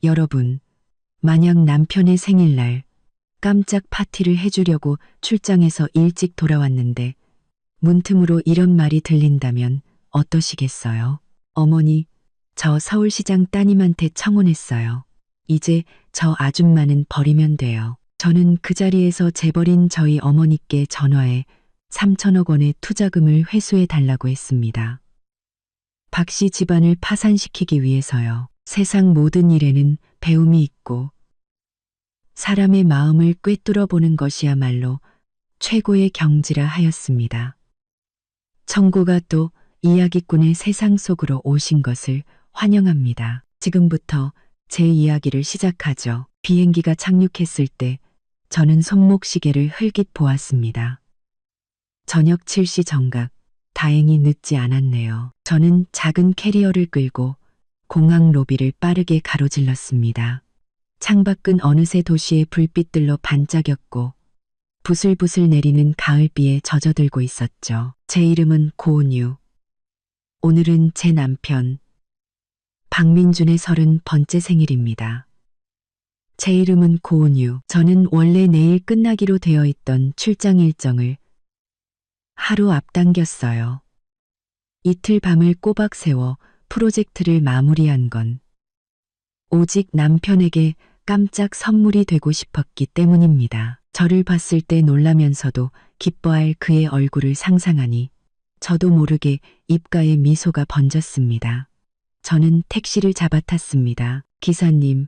여러분, 만약 남편의 생일날 깜짝 파티를 해주려고 출장에서 일찍 돌아왔는데 문틈으로 이런 말이 들린다면 어떠시겠어요? 어머니, 저 서울시장 따님한테 청혼했어요. 이제 저 아줌마는 버리면 돼요. 저는 그 자리에서 재벌인 저희 어머니께 전화해 3천억 원의 투자금을 회수해 달라고 했습니다. 박 씨 집안을 파산시키기 위해서요. 세상 모든 일에는 배움이 있고 사람의 마음을 꿰뚫어 보는 것이야말로 최고의 경지라 하였습니다. 청구가 또 이야기꾼의 세상 속으로 오신 것을 환영합니다. 지금부터 제 이야기를 시작하죠. 비행기가 착륙했을 때 저는 손목시계를 흘깃 보았습니다. 저녁 7시 정각, 다행히 늦지 않았네요. 저는 작은 캐리어를 끌고 공항 로비를 빠르게 가로질렀습니다. 창밖은 어느새 도시의 불빛들로 반짝였고 부슬부슬 내리는 가을비에 젖어들고 있었죠. 제 이름은 고은유. 오늘은 제 남편 박민준의 30번째 생일입니다. 제 이름은 고은유. 저는 원래 내일 끝나기로 되어 있던 출장 일정을 하루 앞당겼어요. 이틀 밤을 꼬박 세워 프로젝트를 마무리한 건 오직 남편에게 깜짝 선물이 되고 싶었기 때문입니다. 저를 봤을 때 놀라면서도 기뻐할 그의 얼굴을 상상하니 저도 모르게 입가에 미소가 번졌습니다. 저는 택시를 잡아탔습니다. 기사님,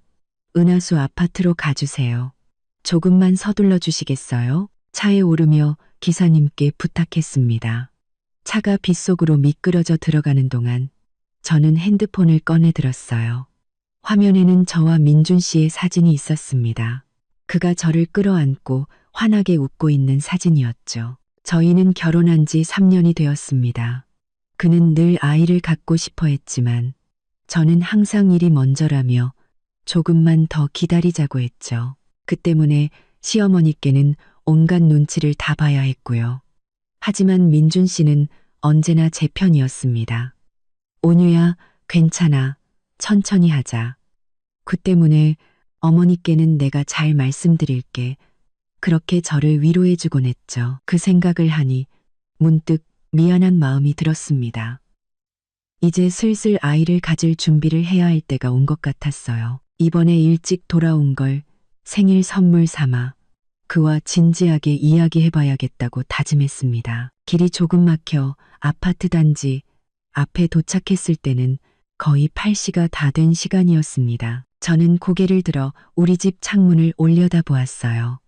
은하수 아파트로 가주세요. 조금만 서둘러 주시겠어요? 차에 오르며 기사님께 부탁했습니다. 차가 빗속으로 미끄러져 들어가는 동안 저는 핸드폰을 꺼내 들었어요. 화면에는 저와 민준 씨의 사진이 있었습니다. 그가 저를 끌어안고 환하게 웃고 있는 사진이었죠. 저희는 결혼한 지 3년이 되었습니다. 그는 늘 아이를 갖고 싶어 했지만 저는 항상 일이 먼저라며 조금만 더 기다리자고 했죠. 그 때문에 시어머니께는 온갖 눈치를 다 봐야 했고요. 하지만 민준 씨는 언제나 제 편이었습니다. 온유야, 괜찮아. 천천히 하자. 그 때문에 어머니께는 내가 잘 말씀드릴게. 그렇게 저를 위로해주곤 했죠. 그 생각을 하니 문득 미안한 마음이 들었습니다. 이제 슬슬 아이를 가질 준비를 해야 할 때가 온 것 같았어요. 이번에 일찍 돌아온 걸 생일 선물 삼아 그와 진지하게 이야기해봐야겠다고 다짐했습니다. 길이 조금 막혀 아파트 단지 앞에 도착했을 때는 거의 8시가 다 된 시간이었습니다. 저는 고개를 들어 우리 집 창문을 올려다보았어요.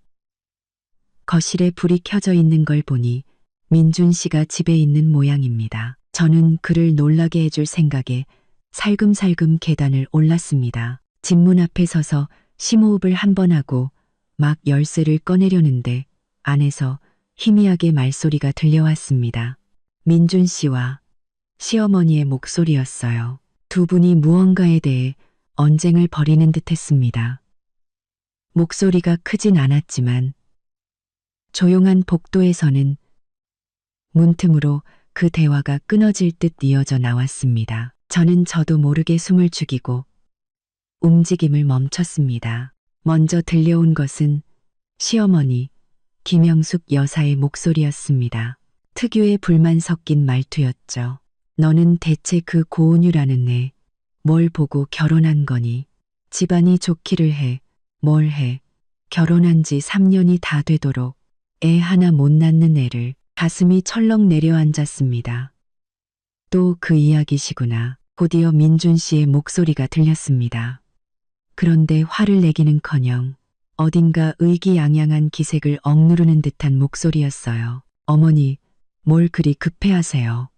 거실에 불이 켜져 있는 걸 보니 민준 씨가 집에 있는 모양입니다. 저는 그를 놀라게 해줄 생각에 살금살금 계단을 올랐습니다. 집 문 앞에 서서 심호흡을 한 번 하고 막 열쇠를 꺼내려는데 안에서 희미하게 말소리가 들려왔습니다. 민준 씨와 시어머니의 목소리였어요. 두 분이 무언가에 대해 언쟁을 벌이는 듯 했습니다. 목소리가 크진 않았지만 조용한 복도에서는 문틈으로 그 대화가 끊어질 듯 이어져 나왔습니다. 저도 모르게 숨을 죽이고 움직임을 멈췄습니다. 먼저 들려온 것은 시어머니 김영숙 여사의 목소리였습니다. 특유의 불만 섞인 말투였죠. 너는 대체 그 고은유라는 애 뭘 보고 결혼한 거니? 집안이 좋기를 해. 뭘 해. 결혼한 지 3년이 다 되도록 애 하나 못 낳는 애를. 가슴이 철렁 내려앉았습니다. 또 그 이야기시구나. 곧이어 민준 씨의 목소리가 들렸습니다. 그런데 화를 내기는커녕 어딘가 의기양양한 기색을 억누르는 듯한 목소리였어요. 어머니, 뭘 그리 급해하세요.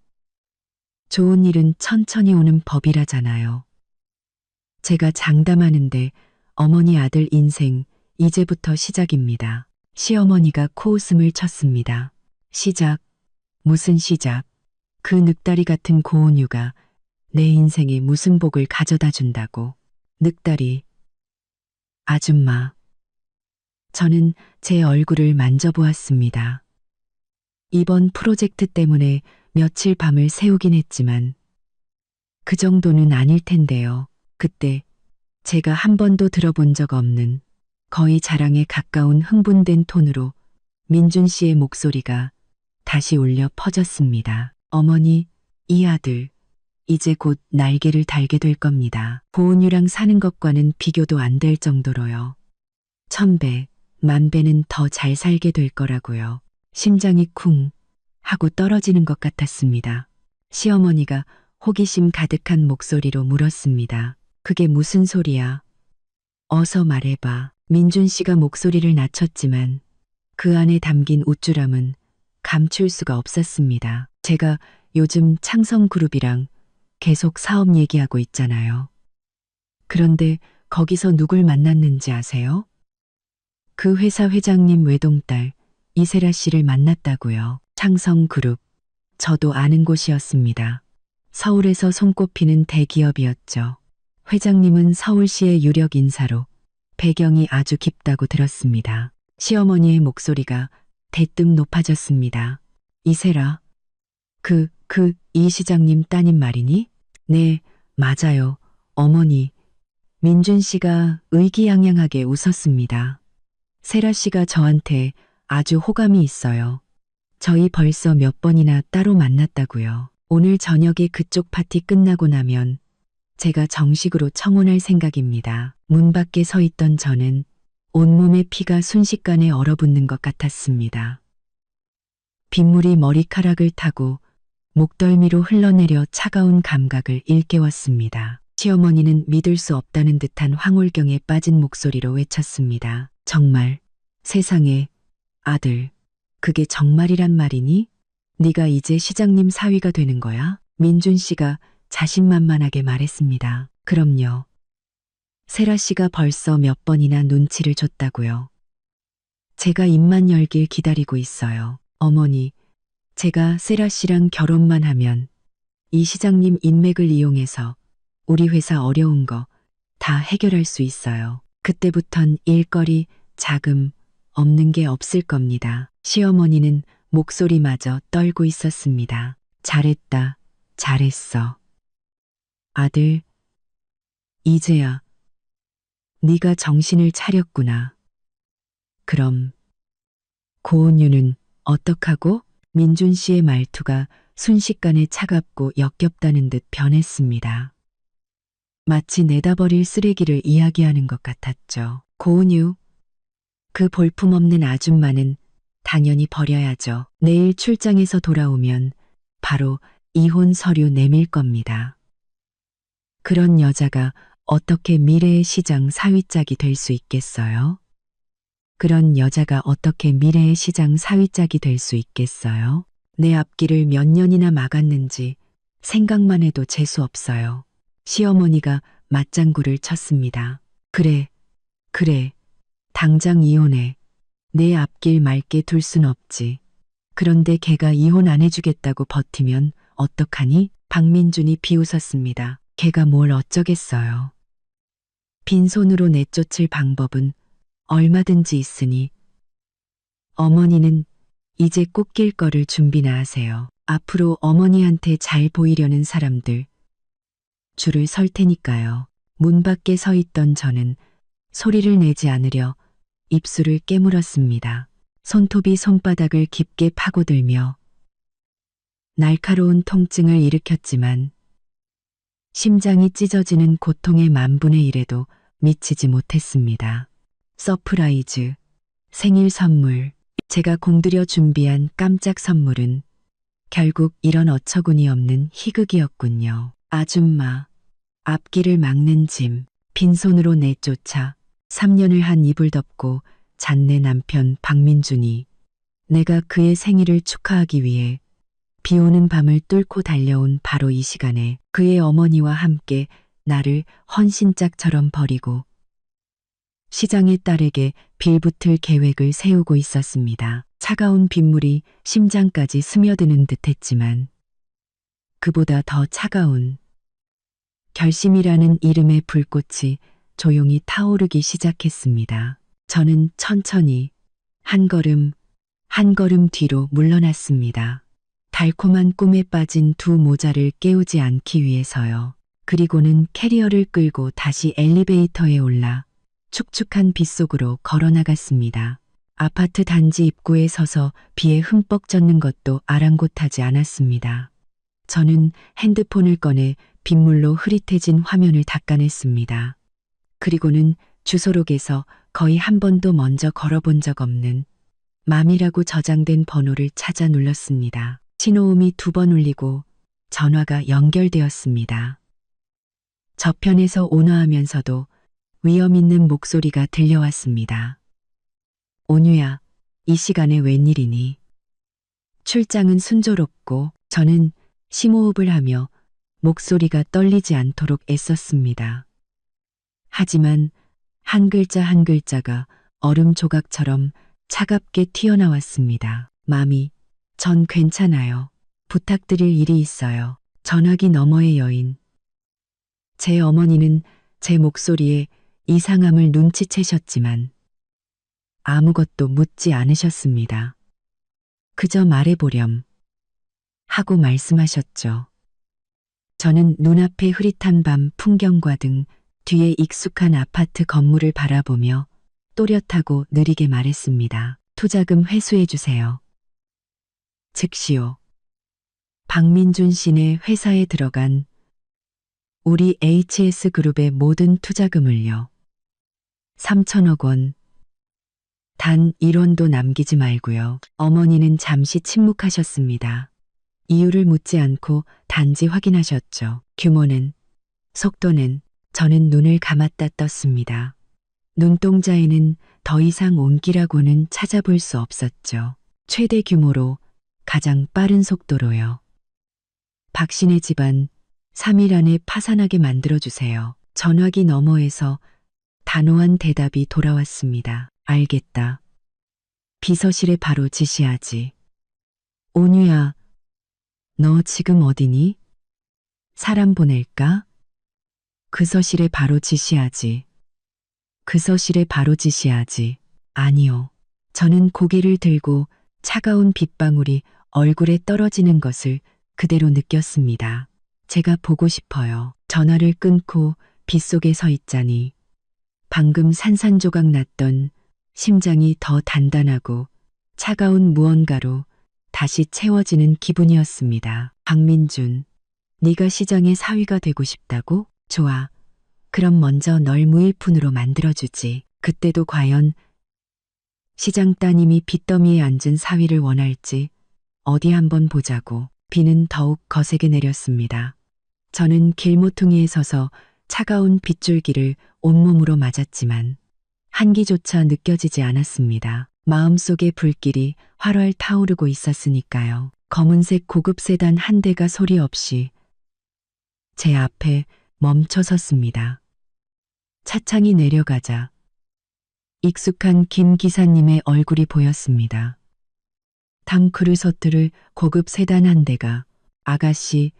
좋은 일은 천천히 오는 법이라잖아요. 제가 장담하는데 어머니 아들 인생 이제부터 시작입니다. 시어머니가 코웃음을 쳤습니다. 시작? 무슨 시작? 그 늑다리 같은 고은유가 내 인생에 무슨 복을 가져다 준다고. 늑다리. 아줌마. 저는 제 얼굴을 만져보았습니다. 이번 프로젝트 때문에 며칠 밤을 새우긴 했지만 그 정도는 아닐 텐데요. 그때 제가 한 번도 들어본 적 없는 거의 자랑에 가까운 흥분된 톤으로 민준 씨의 목소리가 다시 울려 퍼졌습니다. 어머니, 이 아들, 이제 곧 날개를 달게 될 겁니다. 고은유랑 사는 것과는 비교도 안 될 정도로요. 1000배, 10,000배는 더 잘 살게 될 거라고요. 심장이 쿵 하고 떨어지는 것 같았습니다. 시어머니가 호기심 가득한 목소리로 물었습니다. 그게 무슨 소리야? 어서 말해봐. 민준 씨가 목소리를 낮췄지만 그 안에 담긴 우쭐함은 감출 수가 없었습니다. 제가 요즘 창성그룹이랑 계속 사업 얘기하고 있잖아요. 그런데 거기서 누굴 만났는지 아세요? 그 회사 회장님 외동딸 이세라 씨를 만났다고요. 창성그룹. 저도 아는 곳이었습니다. 서울에서 손꼽히는 대기업이었죠. 회장님은 서울시의 유력 인사로 배경이 아주 깊다고 들었습니다. 시어머니의 목소리가 대뜸 높아졌습니다. 이세라. 이 시장님 따님 말이니? 네, 맞아요. 어머니. 민준 씨가 의기양양하게 웃었습니다. 세라 씨가 저한테 아주 호감이 있어요. 저희 벌써 몇 번이나 따로 만났다고요. 오늘 저녁에 그쪽 파티 끝나고 나면 제가 정식으로 청혼할 생각입니다. 문 밖에 서 있던 저는 온몸의 피가 순식간에 얼어붙는 것 같았습니다. 빗물이 머리카락을 타고 목덜미로 흘러내려 차가운 감각을 일깨웠습니다. 시어머니는 믿을 수 없다는 듯한 황홀경에 빠진 목소리로 외쳤습니다. 정말, 세상에, 아들, 그게 정말이란 말이니? 네가 이제 시장님 사위가 되는 거야? 민준 씨가 자신만만하게 말했습니다. 그럼요. 세라 씨가 벌써 몇 번이나 눈치를 줬다고요. 제가 입만 열길 기다리고 있어요. 어머니, 제가 세라 씨랑 결혼만 하면 이 시장님 인맥을 이용해서 우리 회사 어려운 거 다 해결할 수 있어요. 그때부턴 일거리, 자금 없는 게 없을 겁니다. 시어머니는 목소리마저 떨고 있었습니다. 잘했다, 잘했어. 아들, 이제야 네가 정신을 차렸구나. 그럼 고은유는 어떡하고? 민준 씨의 말투가 순식간에 차갑고 역겹다는 듯 변했습니다. 마치 내다버릴 쓰레기를 이야기하는 것 같았죠. 고은유, 그 볼품없는 아줌마는 당연히 버려야죠. 내일 출장에서 돌아오면 바로 이혼 서류 내밀 겁니다. 그런 여자가 어떻게 미래의 시장 사위짝이 될 수 있겠어요? 그런 여자가 어떻게 미래의 시장 사위짝이 될 수 있겠어요? 내 앞길을 몇 년이나 막았는지 생각만 해도 재수 없어요. 시어머니가 맞장구를 쳤습니다. 그래, 당장 이혼해. 내 앞길 맑게 둘 순 없지. 그런데 걔가 이혼 안 해주겠다고 버티면 어떡하니? 박민준이 비웃었습니다. 걔가 뭘 어쩌겠어요. 빈손으로 내쫓을 방법은 얼마든지 있으니 어머니는 이제 꽃길 거를 준비나 하세요. 앞으로 어머니한테 잘 보이려는 사람들 줄을 설 테니까요. 문 밖에 서 있던 저는 소리를 내지 않으려 입술을 깨물었습니다. 손톱이 손바닥을 깊게 파고들며 날카로운 통증을 일으켰지만 심장이 찢어지는 고통의 만분의 1에도 미치지 못했습니다. 서프라이즈, 생일 선물, 제가 공들여 준비한 깜짝 선물은 결국 이런 어처구니 없는 희극이었군요. 아줌마, 앞길을 막는 짐, 빈손으로 내쫓아 3년을 한 입을 덮고 잔내 남편 박민준이 내가 그의 생일을 축하하기 위해 비오는 밤을 뚫고 달려온 바로 이 시간에 그의 어머니와 함께 나를 헌신짝처럼 버리고 시장의 딸에게 빌붙을 계획을 세우고 있었습니다. 차가운 빗물이 심장까지 스며드는 듯했지만 그보다 더 차가운 결심이라는 이름의 불꽃이 조용히 타오르기 시작했습니다. 저는 천천히 한 걸음 뒤로 물러났습니다. 달콤한 꿈에 빠진 두 모자를 깨우지 않기 위해서요. 그리고는 캐리어를 끌고 다시 엘리베이터에 올라 축축한 빗속으로 걸어 나갔습니다. 아파트 단지 입구에 서서 비에 흠뻑 젖는 것도 아랑곳하지 않았습니다. 저는 핸드폰을 꺼내 빗물로 흐릿해진 화면을 닦아냈습니다. 그리고는 주소록에서 거의 한 번도 먼저 걸어본 적 없는 맘이라고 저장된 번호를 찾아 눌렀습니다. 신호음이 2번 울리고 전화가 연결되었습니다. 저편에서 온화하면서도 위험 있는 목소리가 들려왔습니다. 온유야, 이 시간에 웬일이니? 출장은 순조롭고 저는 심호흡을 하며 목소리가 떨리지 않도록 애썼습니다. 하지만 한 글자 한 글자가 얼음 조각처럼 차갑게 튀어나왔습니다. 마미, 전 괜찮아요. 부탁드릴 일이 있어요. 전화기 너머의 여인. 제 어머니는 제 목소리에 이상함을 눈치채셨지만 아무것도 묻지 않으셨습니다. 그저 말해보렴 하고 말씀하셨죠. 저는 눈앞의 흐릿한 밤 풍경과 등 뒤에 익숙한 아파트 건물을 바라보며 또렷하고 느리게 말했습니다. 투자금 회수해 주세요. 즉시요. 박민준 씨네 회사에 들어간 우리 HS그룹의 모든 투자금을요. 3천억 원. 단 1원도 남기지 말고요. 어머니는 잠시 침묵하셨습니다. 이유를 묻지 않고 단지 확인하셨죠. 규모는, 속도는. 저는 눈을 감았다 떴습니다. 눈동자에는 더 이상 온기라고는 찾아볼 수 없었죠. 최대 규모로 가장 빠른 속도로요. 박신의 집안 3일 안에 파산하게 만들어주세요. 전화기 너머에서 단호한 대답이 돌아왔습니다. 알겠다. 비서실에 바로 지시하지. 온유야, 너 지금 어디니? 사람 보낼까? 그 서실에 바로 지시하지. 그 서실에 바로 지시하지. 아니요. 저는 고개를 들고 차가운 빗방울이 얼굴에 떨어지는 것을 그대로 느꼈습니다. 제가 보고 싶어요. 전화를 끊고 빗속에 서 있자니 방금 산산조각 났던 심장이 더 단단하고 차가운 무언가로 다시 채워지는 기분이었습니다. 박민준, 네가 시장의 사위가 되고 싶다고? 좋아. 그럼 먼저 널 무일푼으로 만들어주지. 그때도 과연 시장 따님이 빚더미에 앉은 사위를 원할지 어디 한번 보자고. 비는 더욱 거세게 내렸습니다. 저는 길모퉁이에 서서 차가운 빗줄기를 온몸으로 맞았지만 한기조차 느껴지지 않았습니다. 마음속의 불길이 활활 타오르고 있었으니까요. 검은색 고급 세단 한 대가 소리 없이 제 앞에 멈춰 섰습니다. 차창이 내려가자 익숙한 김 기사님의 얼굴이 보였습니다. 탕크루서트를 고급 세단 한 대가 아가씨,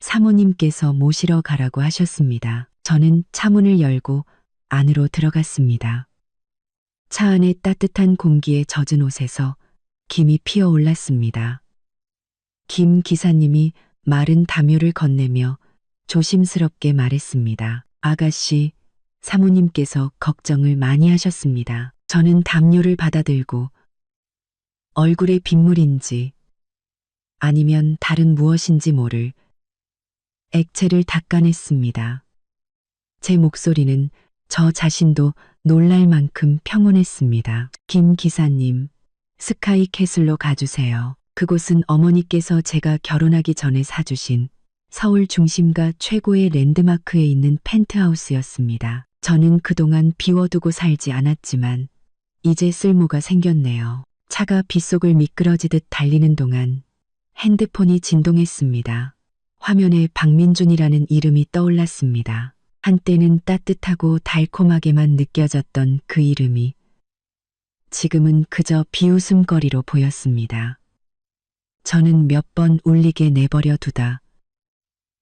사모님께서 모시러 가라고 하셨습니다. 저는 차문을 열고 안으로 들어갔습니다. 차 안의 따뜻한 공기에 젖은 옷에서 김이 피어올랐습니다. 김 기사님이 마른 담요를 건네며 조심스럽게 말했습니다. 아가씨, 사모님께서 걱정을 많이 하셨습니다. 저는 담요를 받아들고 얼굴에 빗물인지 아니면 다른 무엇인지 모를 액체를 닦아냈습니다. 제 목소리는 저 자신도 놀랄 만큼 평온했습니다. 김 기사님, 스카이 캐슬로 가주세요. 그곳은 어머니께서 제가 결혼하기 전에 사주신 서울 중심가 최고의 랜드마크에 있는 펜트하우스였습니다. 저는 그동안 비워두고 살지 않았지만 이제 쓸모가 생겼네요. 차가 빗속을 미끄러지듯 달리는 동안 핸드폰이 진동했습니다. 화면에 박민준이라는 이름이 떠올랐습니다. 한때는 따뜻하고 달콤하게만 느껴졌던 그 이름이 지금은 그저 비웃음거리로 보였습니다. 저는 몇 번 울리게 내버려 두다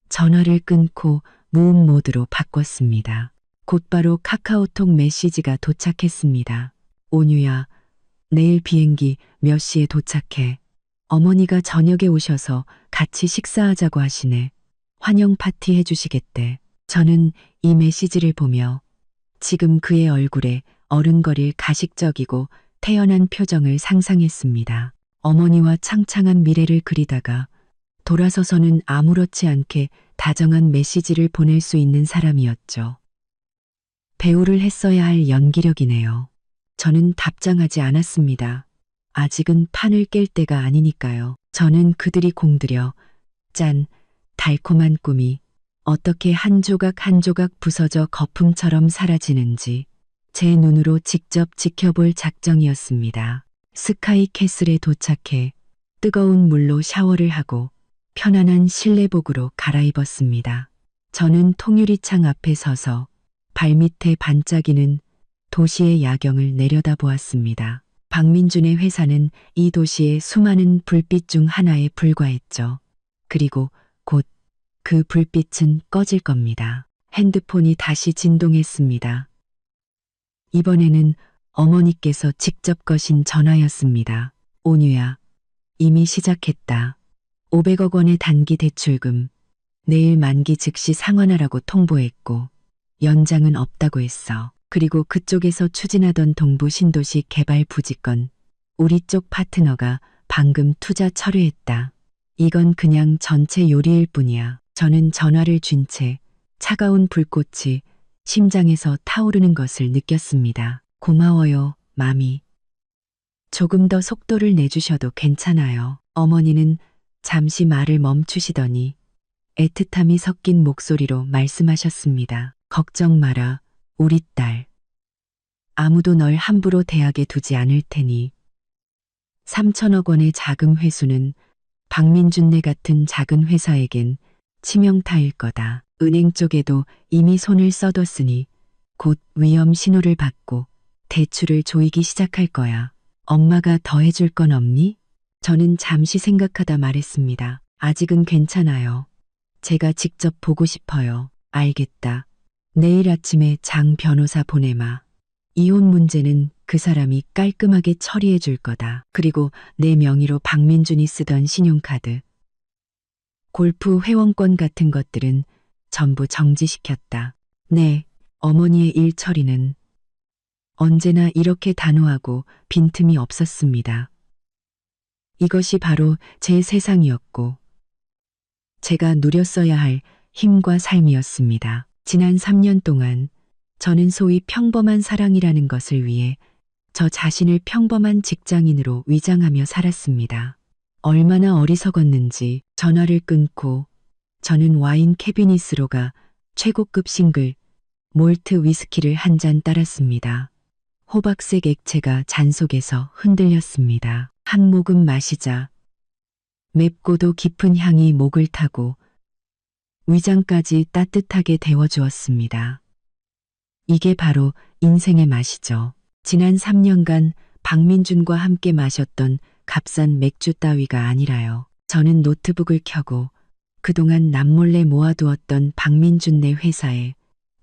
전화를 끊고 무음 모드로 바꿨습니다. 곧바로 카카오톡 메시지가 도착했습니다. 온유야, 내일 비행기 몇 시에 도착해. 어머니가 저녁에 오셔서 같이 식사하자고 하시네. 환영 파티 해주시겠대. 저는 이 메시지를 보며 지금 그의 얼굴에 어른거릴 가식적이고 태연한 표정을 상상했습니다. 어머니와 창창한 미래를 그리다가 돌아서서는 아무렇지 않게 다정한 메시지를 보낼 수 있는 사람이었죠. 배우를 했어야 할 연기력이네요. 저는 답장하지 않았습니다. 아직은 판을 깰 때가 아니니까요. 저는 그들이 공들여 짠 달콤한 꿈이 어떻게 한 조각 한 조각 부서져 거품처럼 사라지는지 제 눈으로 직접 지켜볼 작정이었습니다. 스카이 캐슬에 도착해 뜨거운 물로 샤워를 하고 편안한 실내복으로 갈아입었습니다. 저는 통유리창 앞에 서서 발밑에 반짝이는 도시의 야경을 내려다보았습니다. 박민준의 회사는 이 도시의 수많은 불빛 중 하나에 불과했죠. 그리고 곧 그 불빛은 꺼질 겁니다. 핸드폰이 다시 진동했습니다. 이번에는 어머니께서 직접 거신 전화였습니다. 온유야, 이미 시작했다. 500억 원의 단기 대출금, 내일 만기 즉시 상환하라고 통보했고 연장은 없다고 했어. 그리고 그쪽에서 추진하던 동부 신도시 개발 부지건, 우리 쪽 파트너가 방금 투자 철회했다. 이건 그냥 전체 요리일 뿐이야. 저는 전화를 쥔 채 차가운 불꽃이 심장에서 타오르는 것을 느꼈습니다. 고마워요, 마미. 조금 더 속도를 내주셔도 괜찮아요. 어머니는 잠시 말을 멈추시더니 애틋함이 섞인 목소리로 말씀하셨습니다. 걱정 마라, 우리 딸. 아무도 널 함부로 대학에 두지 않을 테니. 3천억 원의 자금 회수는 박민준네 같은 작은 회사에겐 치명타일 거다. 은행 쪽에도 이미 손을 써뒀으니 곧 위험 신호를 받고 대출을 조이기 시작할 거야. 엄마가 더 해줄 건 없니? 저는 잠시 생각하다 말했습니다. 아직은 괜찮아요. 제가 직접 보고 싶어요. 알겠다. 내일 아침에 장 변호사 보내마. 이혼 문제는 그 사람이 깔끔하게 처리해 줄 거다. 그리고 내 명의로 박민준이 쓰던 신용카드, 골프 회원권 같은 것들은 전부 정지시켰다. 네, 어머니의 일 처리는 언제나 이렇게 단호하고 빈틈이 없었습니다. 이것이 바로 제 세상이었고 제가 누렸어야 할 힘과 삶이었습니다. 지난 3년 동안 저는 소위 평범한 사랑이라는 것을 위해 저 자신을 평범한 직장인으로 위장하며 살았습니다. 얼마나 어리석었는지. 전화를 끊고 저는 와인 캐비닛으로 가 최고급 싱글 몰트 위스키를 한 잔 따랐습니다. 호박색 액체가 잔 속에서 흔들렸습니다. 한 모금 마시자 맵고도 깊은 향이 목을 타고 위장까지 따뜻하게 데워주었습니다. 이게 바로 인생의 맛이죠. 지난 3년간 박민준과 함께 마셨던 값싼 맥주 따위가 아니라요. 저는 노트북을 켜고 그동안 남몰래 모아두었던 박민준네 회사의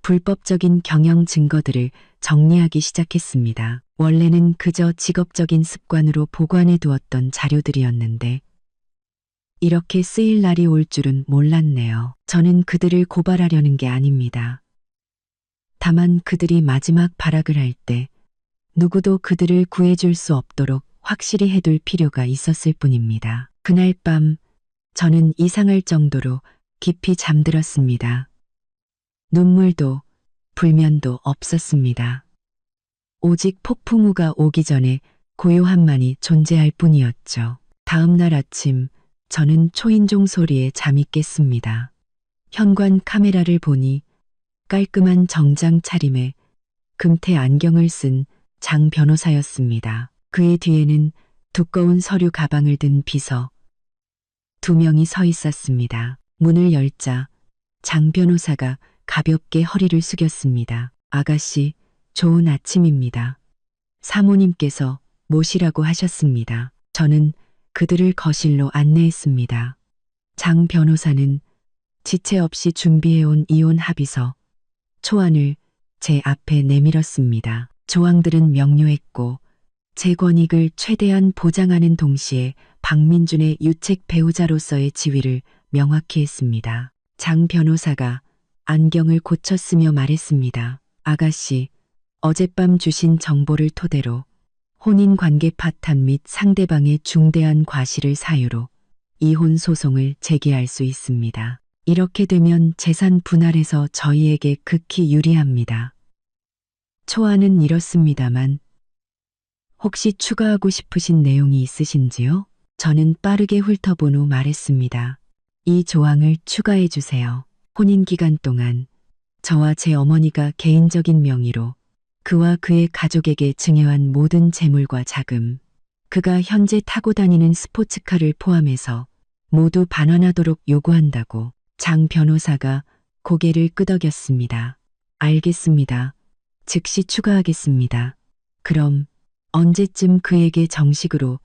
불법적인 경영 증거들을 정리하기 시작했습니다. 원래는 그저 직업적인 습관으로 보관해 두었던 자료들이었는데 이렇게 쓰일 날이 올 줄은 몰랐네요. 저는 그들을 고발하려는 게 아닙니다. 다만 그들이 마지막 발악을 할 때 누구도 그들을 구해줄 수 없도록 확실히 해둘 필요가 있었을 뿐입니다. 그날 밤 저는 이상할 정도로 깊이 잠들었습니다. 눈물도 불면도 없었습니다. 오직 폭풍우가 오기 전에 고요함만이 존재할 뿐이었죠. 다음 날 아침 저는 초인종 소리에 잠이 깼습니다. 현관 카메라를 보니 깔끔한 정장 차림에 금태 안경을 쓴 장 변호사였습니다. 그의 뒤에는 두꺼운 서류 가방을 든 비서 2명이 서 있었습니다. 문을 열자 장 변호사가 가볍게 허리를 숙였습니다. 아가씨, 좋은 아침입니다. 사모님께서 모시라고 하셨습니다. 저는 그들을 거실로 안내했습니다. 장 변호사는 지체 없이 준비해온 이혼 합의서 초안을 제 앞에 내밀었습니다. 조항들은 명료했고 제 권익을 최대한 보장하는 동시에 박민준의 유책 배우자로서의 지위를 명확히 했습니다. 장 변호사가 안경을 고쳤으며 말했습니다. 아가씨, 어젯밤 주신 정보를 토대로 혼인관계 파탄 및 상대방의 중대한 과실을 사유로 이혼 소송을 제기할 수 있습니다. 이렇게 되면 재산 분할에서 저희에게 극히 유리합니다. 초안은 이렇습니다만 혹시 추가하고 싶으신 내용이 있으신지요? 저는 빠르게 훑어본 후 말했습니다. 이 조항을 추가해 주세요. 혼인 기간 동안 저와 제 어머니가 개인적인 명의로 그와 그의 가족에게 증여한 모든 재물과 자금, 그가 현재 타고 다니는 스포츠카를 포함해서 모두 반환하도록 요구한다고 장 변호사가 고개를 끄덕였습니다. 알겠습니다. 즉시 추가하겠습니다. 그럼 언제쯤 그에게 정식으로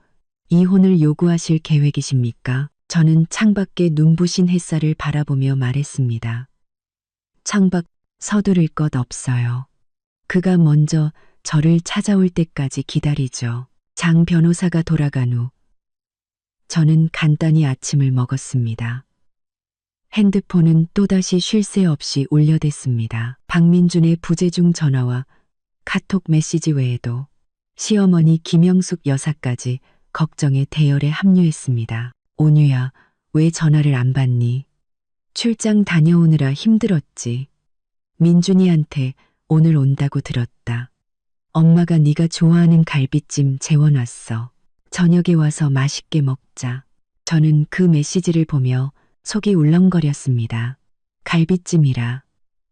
이혼을 요구하실 계획이십니까? 저는 창밖에 눈부신 햇살을 바라보며 말했습니다. 창밖 서두를 것 없어요. 그가 먼저 저를 찾아올 때까지 기다리죠. 장 변호사가 돌아간 후 저는 간단히 아침을 먹었습니다. 핸드폰은 또다시 쉴 새 없이 울려댔습니다. 박민준의 부재중 전화와 카톡 메시지 외에도 시어머니 김영숙 여사까지 걱정의 대열에 합류했습니다. 온유야, 왜 전화를 안 받니? 출장 다녀오느라 힘들었지. 민준이한테 오늘 온다고 들었다. 엄마가 네가 좋아하는 갈비찜 재워놨어. 저녁에 와서 맛있게 먹자. 저는 그 메시지를 보며 속이 울렁거렸습니다. 갈비찜이라.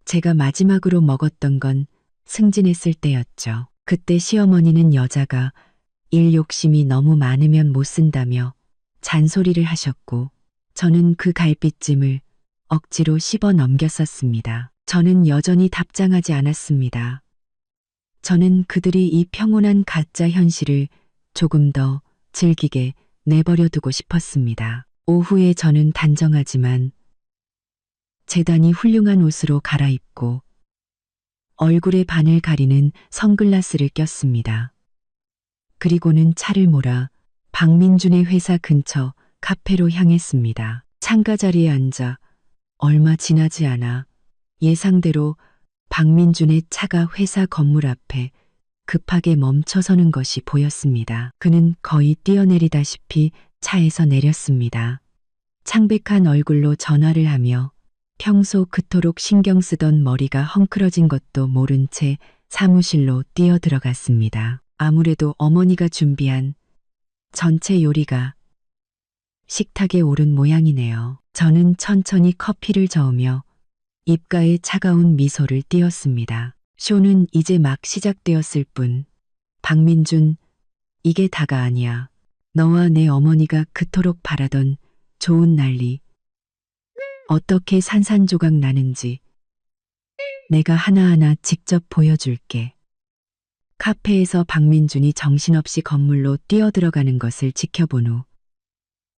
제가 마지막으로 먹었던 건 승진했을 때였죠. 그때 시어머니는 여자가 일 욕심이 너무 많으면 못 쓴다며 잔소리를 하셨고 저는 그 갈비찜을 억지로 씹어 넘겼었습니다. 저는 여전히 답장하지 않았습니다. 저는 그들이 이 평온한 가짜 현실을 조금 더 즐기게 내버려 두고 싶었습니다. 오후에 저는 단정하지만 재단이 훌륭한 옷으로 갈아입고 얼굴의 반을 가리는 선글라스를 꼈습니다. 그리고는 차를 몰아 박민준의 회사 근처 카페로 향했습니다. 창가 자리에 앉아 얼마 지나지 않아 예상대로 박민준의 차가 회사 건물 앞에 급하게 멈춰서는 것이 보였습니다. 그는 거의 뛰어내리다시피 차에서 내렸습니다. 창백한 얼굴로 전화를 하며 평소 그토록 신경 쓰던 머리가 헝클어진 것도 모른 채 사무실로 뛰어들어갔습니다. 아무래도 어머니가 준비한 전체 요리가 식탁에 오른 모양이네요. 저는 천천히 커피를 저으며 입가에 차가운 미소를 띄었습니다. 쇼는 이제 막 시작되었을 뿐. 박민준, 이게 다가 아니야. 너와 내 어머니가 그토록 바라던 좋은 날이 어떻게 산산조각 나는지 내가 하나하나 직접 보여줄게. 카페에서 박민준이 정신없이 건물로 뛰어들어가는 것을 지켜본 후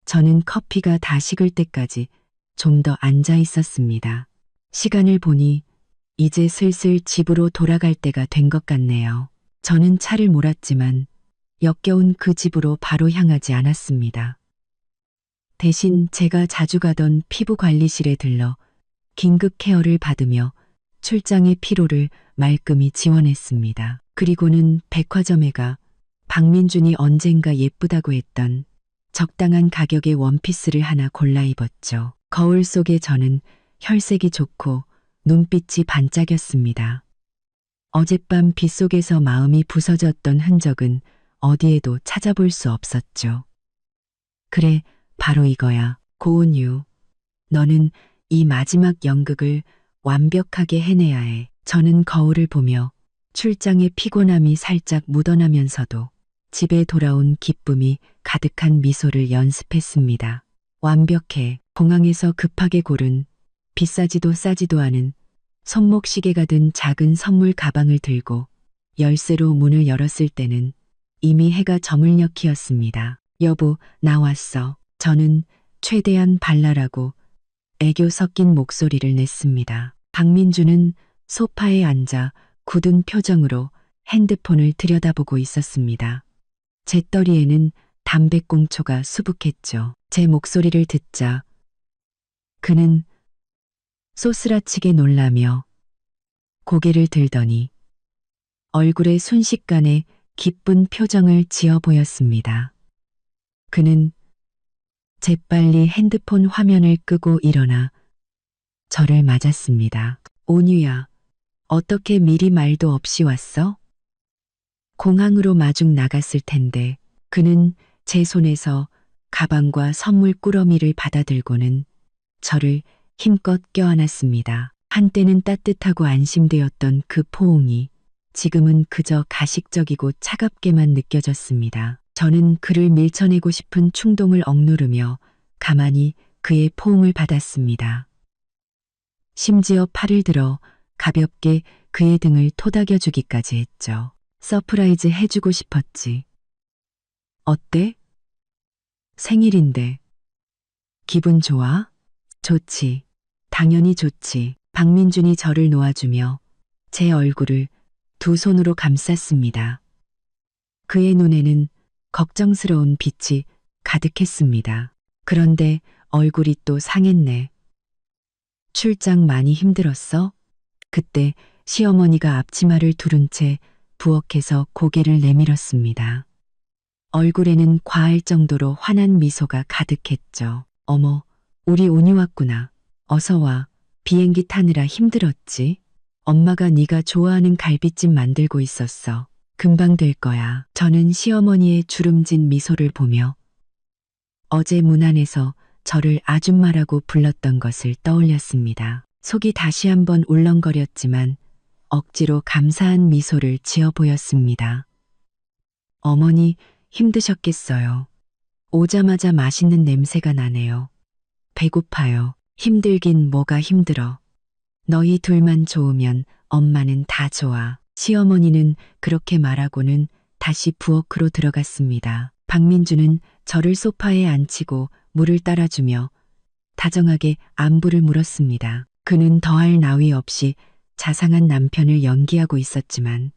저는 커피가 다 식을 때까지 좀 더 앉아 있었습니다. 시간을 보니 이제 슬슬 집으로 돌아갈 때가 된 것 같네요. 저는 차를 몰았지만 역겨운 그 집으로 바로 향하지 않았습니다. 대신 제가 자주 가던 피부관리실에 들러 긴급 케어를 받으며 출장의 피로를 말끔히 지원했습니다. 그리고는 백화점에 가 박민준이 언젠가 예쁘다고 했던 적당한 가격의 원피스를 하나 골라 입었죠. 거울 속에 저는 혈색이 좋고 눈빛이 반짝였습니다. 어젯밤 빗속에서 마음이 부서졌던 흔적은 어디에도 찾아볼 수 없었죠. 그래, 바로 이거야. 고은유. 너는 이 마지막 연극을 완벽하게 해내야 해. 저는 거울을 보며 출장의 피곤함이 살짝 묻어나면서도 집에 돌아온 기쁨이 가득한 미소를 연습했습니다. 완벽해. 공항에서 급하게 고른 비싸지도 싸지도 않은 손목시계가 든 작은 선물 가방을 들고 열쇠로 문을 열었을 때는 이미 해가 저물 녘이었습니다. 여보, 나왔어. 저는 최대한 발랄하고 애교 섞인 목소리를 냈습니다. 박민주는 소파에 앉아 굳은 표정으로 핸드폰을 들여다보고 있었습니다. 제 떠리에는 담배꽁초가 수북했죠. 제 목소리를 듣자 그는 쏘스라치게 놀라며 고개를 들더니 얼굴에 순식간에 기쁜 표정을 지어 보였습니다. 그는 재빨리 핸드폰 화면을 끄고 일어나 저를 맞았습니다. 온유야, 어떻게 미리 말도 없이 왔어? 공항으로 마중 나갔을 텐데. 그는 제 손에서 가방과 선물 꾸러미를 받아들고는 저를 힘껏 껴안았습니다. 한때는 따뜻하고 안심되었던 그 포옹이 지금은 그저 가식적이고 차갑게만 느껴졌습니다. 저는 그를 밀쳐내고 싶은 충동을 억누르며 가만히 그의 포옹을 받았습니다. 심지어 팔을 들어 가볍게 그의 등을 토닥여주기까지 했죠. 서프라이즈 해주고 싶었지. 어때? 생일인데. 기분 좋아? 좋지. 당연히 좋지. 박민준이 저를 놓아주며 제 얼굴을 두 손으로 감쌌습니다. 그의 눈에는 걱정스러운 빛이 가득했습니다. 그런데 얼굴이 또 상했네. 출장 많이 힘들었어? 그때 시어머니가 앞치마를 두른 채 부엌에서 고개를 내밀었습니다. 얼굴에는 과할 정도로 환한 미소가 가득했죠. 어머, 우리 온이 왔구나. 어서 와. 비행기 타느라 힘들었지? 엄마가 네가 좋아하는 갈비찜 만들고 있었어. 금방 될 거야. 저는 시어머니의 주름진 미소를 보며 어제 문 안에서 저를 아줌마라고 불렀던 것을 떠올렸습니다. 속이 다시 한번 울렁거렸지만 억지로 감사한 미소를 지어 보였습니다. 어머니 힘드셨겠어요. 오자마자 맛있는 냄새가 나네요. 배고파요. 힘들긴 뭐가 힘들어. 너희 둘만 좋으면 엄마는 다 좋아. 시어머니는 그렇게 말하고는 다시 부엌으로 들어갔습니다. 박민주는 저를 소파에 앉히고 물을 따라주며 다정하게 안부를 물었습니다. 그는 더할 나위 없이 자상한 남편을 연기하고 있었지만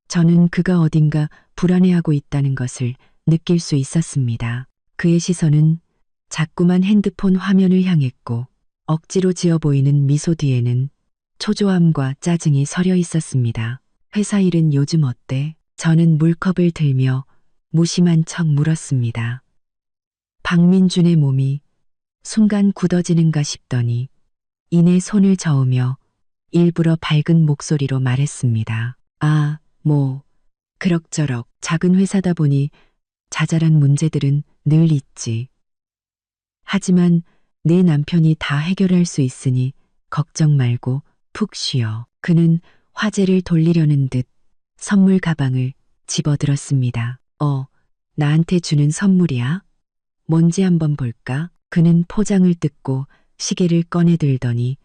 저는 그가 어딘가 불안해하고 있다는 것을 느낄 수 있었습니다. 그의 시선은 자꾸만 핸드폰 화면을 향했고 억지로 지어 보이는 미소 뒤에는 초조함과 짜증이 서려 있었습니다. 회사 일은 요즘 어때? 저는 물컵을 들며 무심한 척 물었습니다. 박민준의 몸이 순간 굳어지는가 싶더니 이내 손을 저으며 일부러 밝은 목소리로 말했습니다. 아, 뭐 그럭저럭. 작은 회사다 보니 자잘한 문제들은 늘 있지. 하지만 내 남편이 다 해결할 수 있으니 걱정 말고 푹 쉬어. 그는 화제를 돌리려는 듯 선물 가방을 집어들었습니다. 나한테 주는 선물이야? 뭔지 한번 볼까? 그는 포장을 뜯고 시계를 꺼내 들더니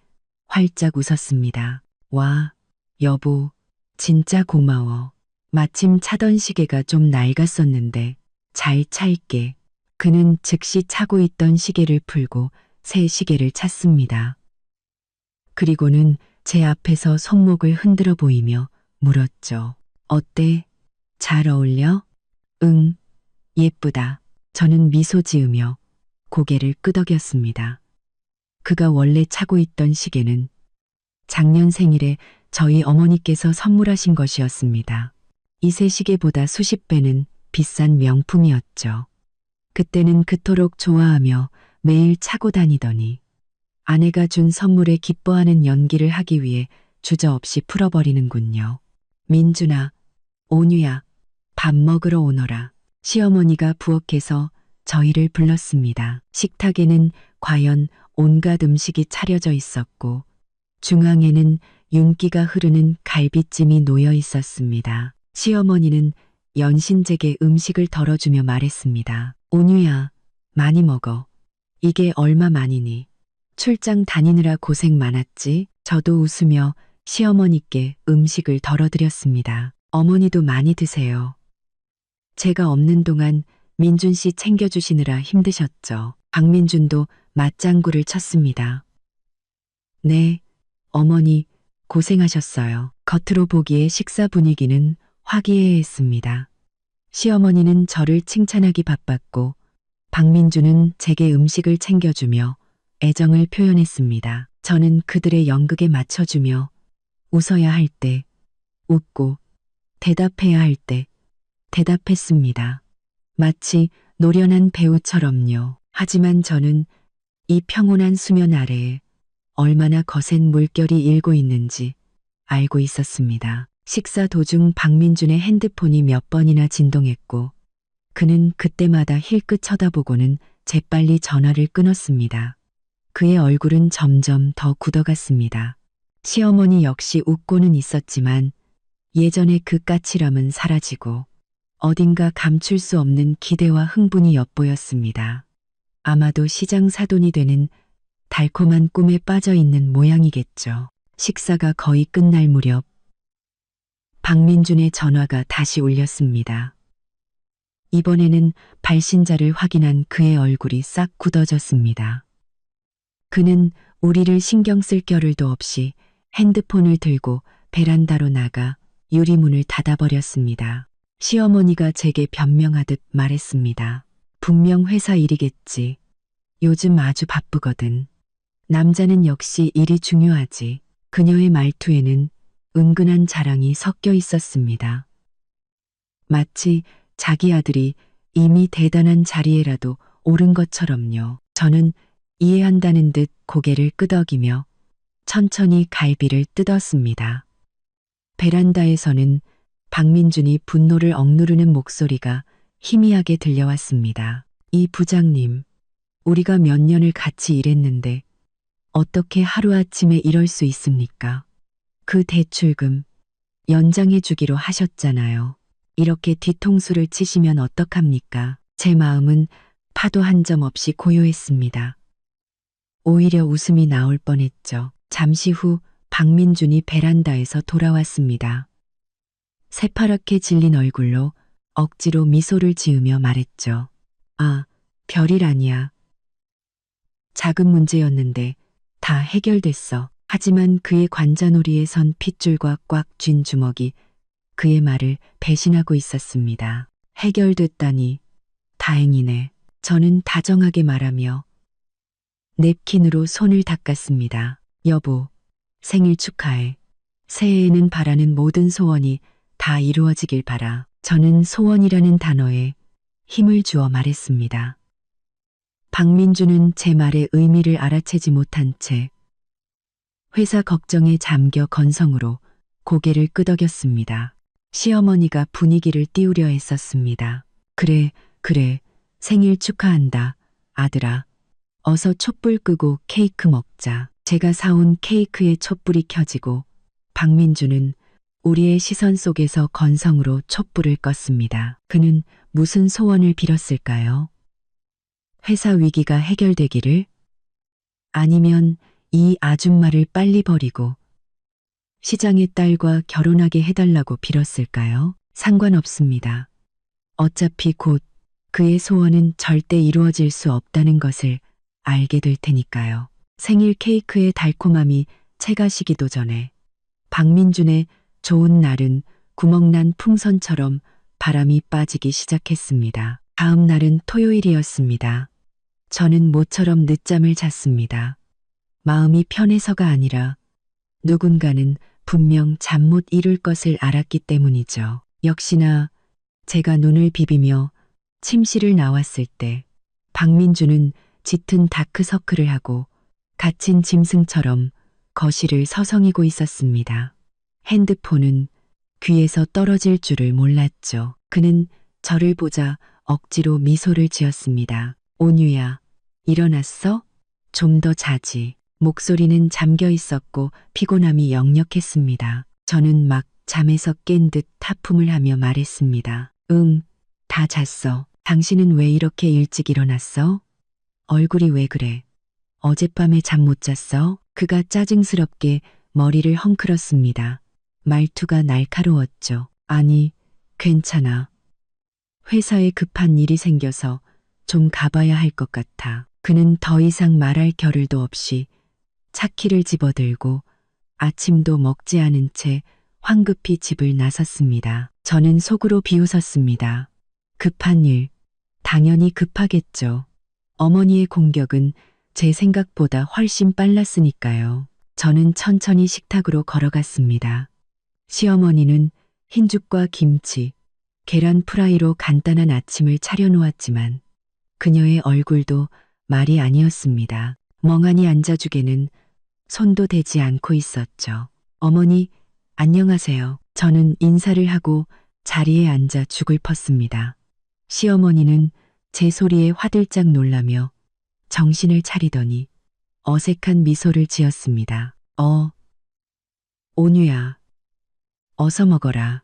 활짝 웃었습니다. 와, 여보, 진짜 고마워. 마침 차던 시계가 좀 낡았었는데 잘 찰게. 그는 즉시 차고 있던 시계를 풀고 새 시계를 찼습니다. 그리고는 제 앞에서 손목을 흔들어 보이며 물었죠. 어때? 잘 어울려? 응, 예쁘다. 저는 미소 지으며 고개를 끄덕였습니다. 그가 원래 차고 있던 시계는 작년 생일에 저희 어머니께서 선물하신 것이었습니다. 이 새 시계보다 수십 배는 비싼 명품이었죠. 그때는 그토록 좋아하며 매일 차고 다니더니 아내가 준 선물에 기뻐하는 연기를 하기 위해 주저없이 풀어버리는군요. 민준아, 온유야, 밥 먹으러 오너라. 시어머니가 부엌에서 저희를 불렀습니다. 식탁에는 과연 온갖 음식이 차려져 있었고 중앙에는 윤기가 흐르는 갈비찜이 놓여 있었습니다. 시어머니는 연신제게 음식을 덜어주며 말했습니다. 온유야, 많이 먹어. 이게 얼마만이니? 출장 다니느라 고생 많았지? 저도 웃으며 시어머니께 음식을 덜어드렸습니다. 어머니도 많이 드세요. 제가 없는 동안 민준 씨 챙겨주시느라 힘드셨죠. 박민준도 맞장구를 쳤습니다. 네, 어머니 고생하셨어요. 겉으로 보기에 식사 분위기는 화기애애했습니다. 시어머니는 저를 칭찬하기 바빴고 박민준은 제게 음식을 챙겨주며 애정을 표현했습니다. 저는 그들의 연극에 맞춰주며 웃어야 할 때 웃고 대답해야 할 때 대답했습니다. 마치 노련한 배우처럼요. 하지만 저는 이 평온한 수면 아래에 얼마나 거센 물결이 일고 있는지 알고 있었습니다. 식사 도중 박민준의 핸드폰이 몇 번이나 진동했고 그는 그때마다 힐끗 쳐다보고는 재빨리 전화를 끊었습니다. 그의 얼굴은 점점 더 굳어갔습니다. 시어머니 역시 웃고는 있었지만 예전의 그 까칠함은 사라지고 어딘가 감출 수 없는 기대와 흥분이 엿보였습니다. 아마도 시장 사돈이 되는 달콤한 꿈에 빠져 있는 모양이겠죠. 식사가 거의 끝날 무렵 박민준의 전화가 다시 울렸습니다. 이번에는 발신자를 확인한 그의 얼굴이 싹 굳어졌습니다. 그는 우리를 신경 쓸 겨를도 없이 핸드폰을 들고 베란다로 나가 유리문을 닫아버렸습니다. 시어머니가 제게 변명하듯 말했습니다. 분명 회사 일이겠지. 요즘 아주 바쁘거든. 남자는 역시 일이 중요하지. 그녀의 말투에는 은근한 자랑이 섞여 있었습니다. 마치 자기 아들이 이미 대단한 자리에라도 오른 것처럼요. 저는 이해한다는 듯 고개를 끄덕이며 천천히 갈비를 뜯었습니다. 베란다에서는 박민준이 분노를 억누르는 목소리가 희미하게 들려왔습니다. 이 부장님, 우리가 몇 년을 같이 일했는데 어떻게 하루아침에 이럴 수 있습니까? 그 대출금 연장해 주기로 하셨잖아요. 이렇게 뒤통수를 치시면 어떡합니까? 제 마음은 파도 한 점 없이 고요했습니다. 오히려 웃음이 나올 뻔했죠. 잠시 후 박민준이 베란다에서 돌아왔습니다. 새파랗게 질린 얼굴로 억지로 미소를 지으며 말했죠. 아, 별일 아니야. 작은 문제였는데 다 해결됐어. 하지만 그의 관자놀이에 선 핏줄과 꽉 쥔 주먹이 그의 말을 배신하고 있었습니다. 해결됐다니 다행이네. 저는 다정하게 말하며 냅킨으로 손을 닦았습니다. 여보, 생일 축하해. 새해에는 바라는 모든 소원이 다 이루어지길 바라. 저는 소원이라는 단어에 힘을 주어 말했습니다. 박민주는 제 말의 의미를 알아채지 못한 채 회사 걱정에 잠겨 건성으로 고개를 끄덕였습니다. 시어머니가 분위기를 띄우려 했었습니다. 그래, 생일 축하한다, 아들아. 어서 촛불 끄고 케이크 먹자. 제가 사온 케이크에 촛불이 켜지고 박민주는 우리의 시선 속에서 건성으로 촛불을 껐습니다. 그는 무슨 소원을 빌었을까요? 회사 위기가 해결되기를? 아니면 이 아줌마를 빨리 버리고 시장의 딸과 결혼하게 해달라고 빌었을까요? 상관없습니다. 어차피 곧 그의 소원은 절대 이루어질 수 없다는 것을 알게 될 테니까요. 생일 케이크의 달콤함이 채가시기도 전에 박민준의 좋은 날은 구멍난 풍선처럼 바람이 빠지기 시작했습니다. 다음 날은 토요일이었습니다. 저는 모처럼 늦잠을 잤습니다. 마음이 편해서가 아니라 누군가는 분명 잠 못 이룰 것을 알았기 때문이죠. 역시나 제가 눈을 비비며 침실을 나왔을 때 박민주는 짙은 다크서클을 하고 갇힌 짐승처럼 거실을 서성이고 있었습니다. 핸드폰은 귀에서 떨어질 줄을 몰랐죠. 그는 저를 보자 억지로 미소를 지었습니다. 온유야, 일어났어? 좀 더 자지. 목소리는 잠겨 있었고 피곤함이 역력했습니다. 저는 막 잠에서 깬 듯 하품을 하며 말했습니다. 응, 다 잤어. 당신은 왜 이렇게 일찍 일어났어? 얼굴이 왜 그래? 어젯밤에 잠 못 잤어? 그가 짜증스럽게 머리를 헝클었습니다. 말투가 날카로웠죠. 아니, 괜찮아. 회사에 급한 일이 생겨서 좀 가봐야 할 것 같아. 그는 더 이상 말할 겨를도 없이 차키를 집어들고 아침도 먹지 않은 채 황급히 집을 나섰습니다. 저는 속으로 비웃었습니다. 급한 일, 당연히 급하겠죠. 어머니의 공격은 제 생각보다 훨씬 빨랐으니까요. 저는 천천히 식탁으로 걸어갔습니다. 시어머니는 흰죽과 김치, 계란 프라이로 간단한 아침을 차려놓았지만 그녀의 얼굴도 말이 아니었습니다. 멍하니 앉아주게는 손도 대지 않고 있었죠. 어머니, 안녕하세요. 저는 인사를 하고 자리에 앉아 죽을 펐습니다. 시어머니는 제 소리에 화들짝 놀라며 정신을 차리더니 어색한 미소를 지었습니다. 온유야, 어서 먹어라.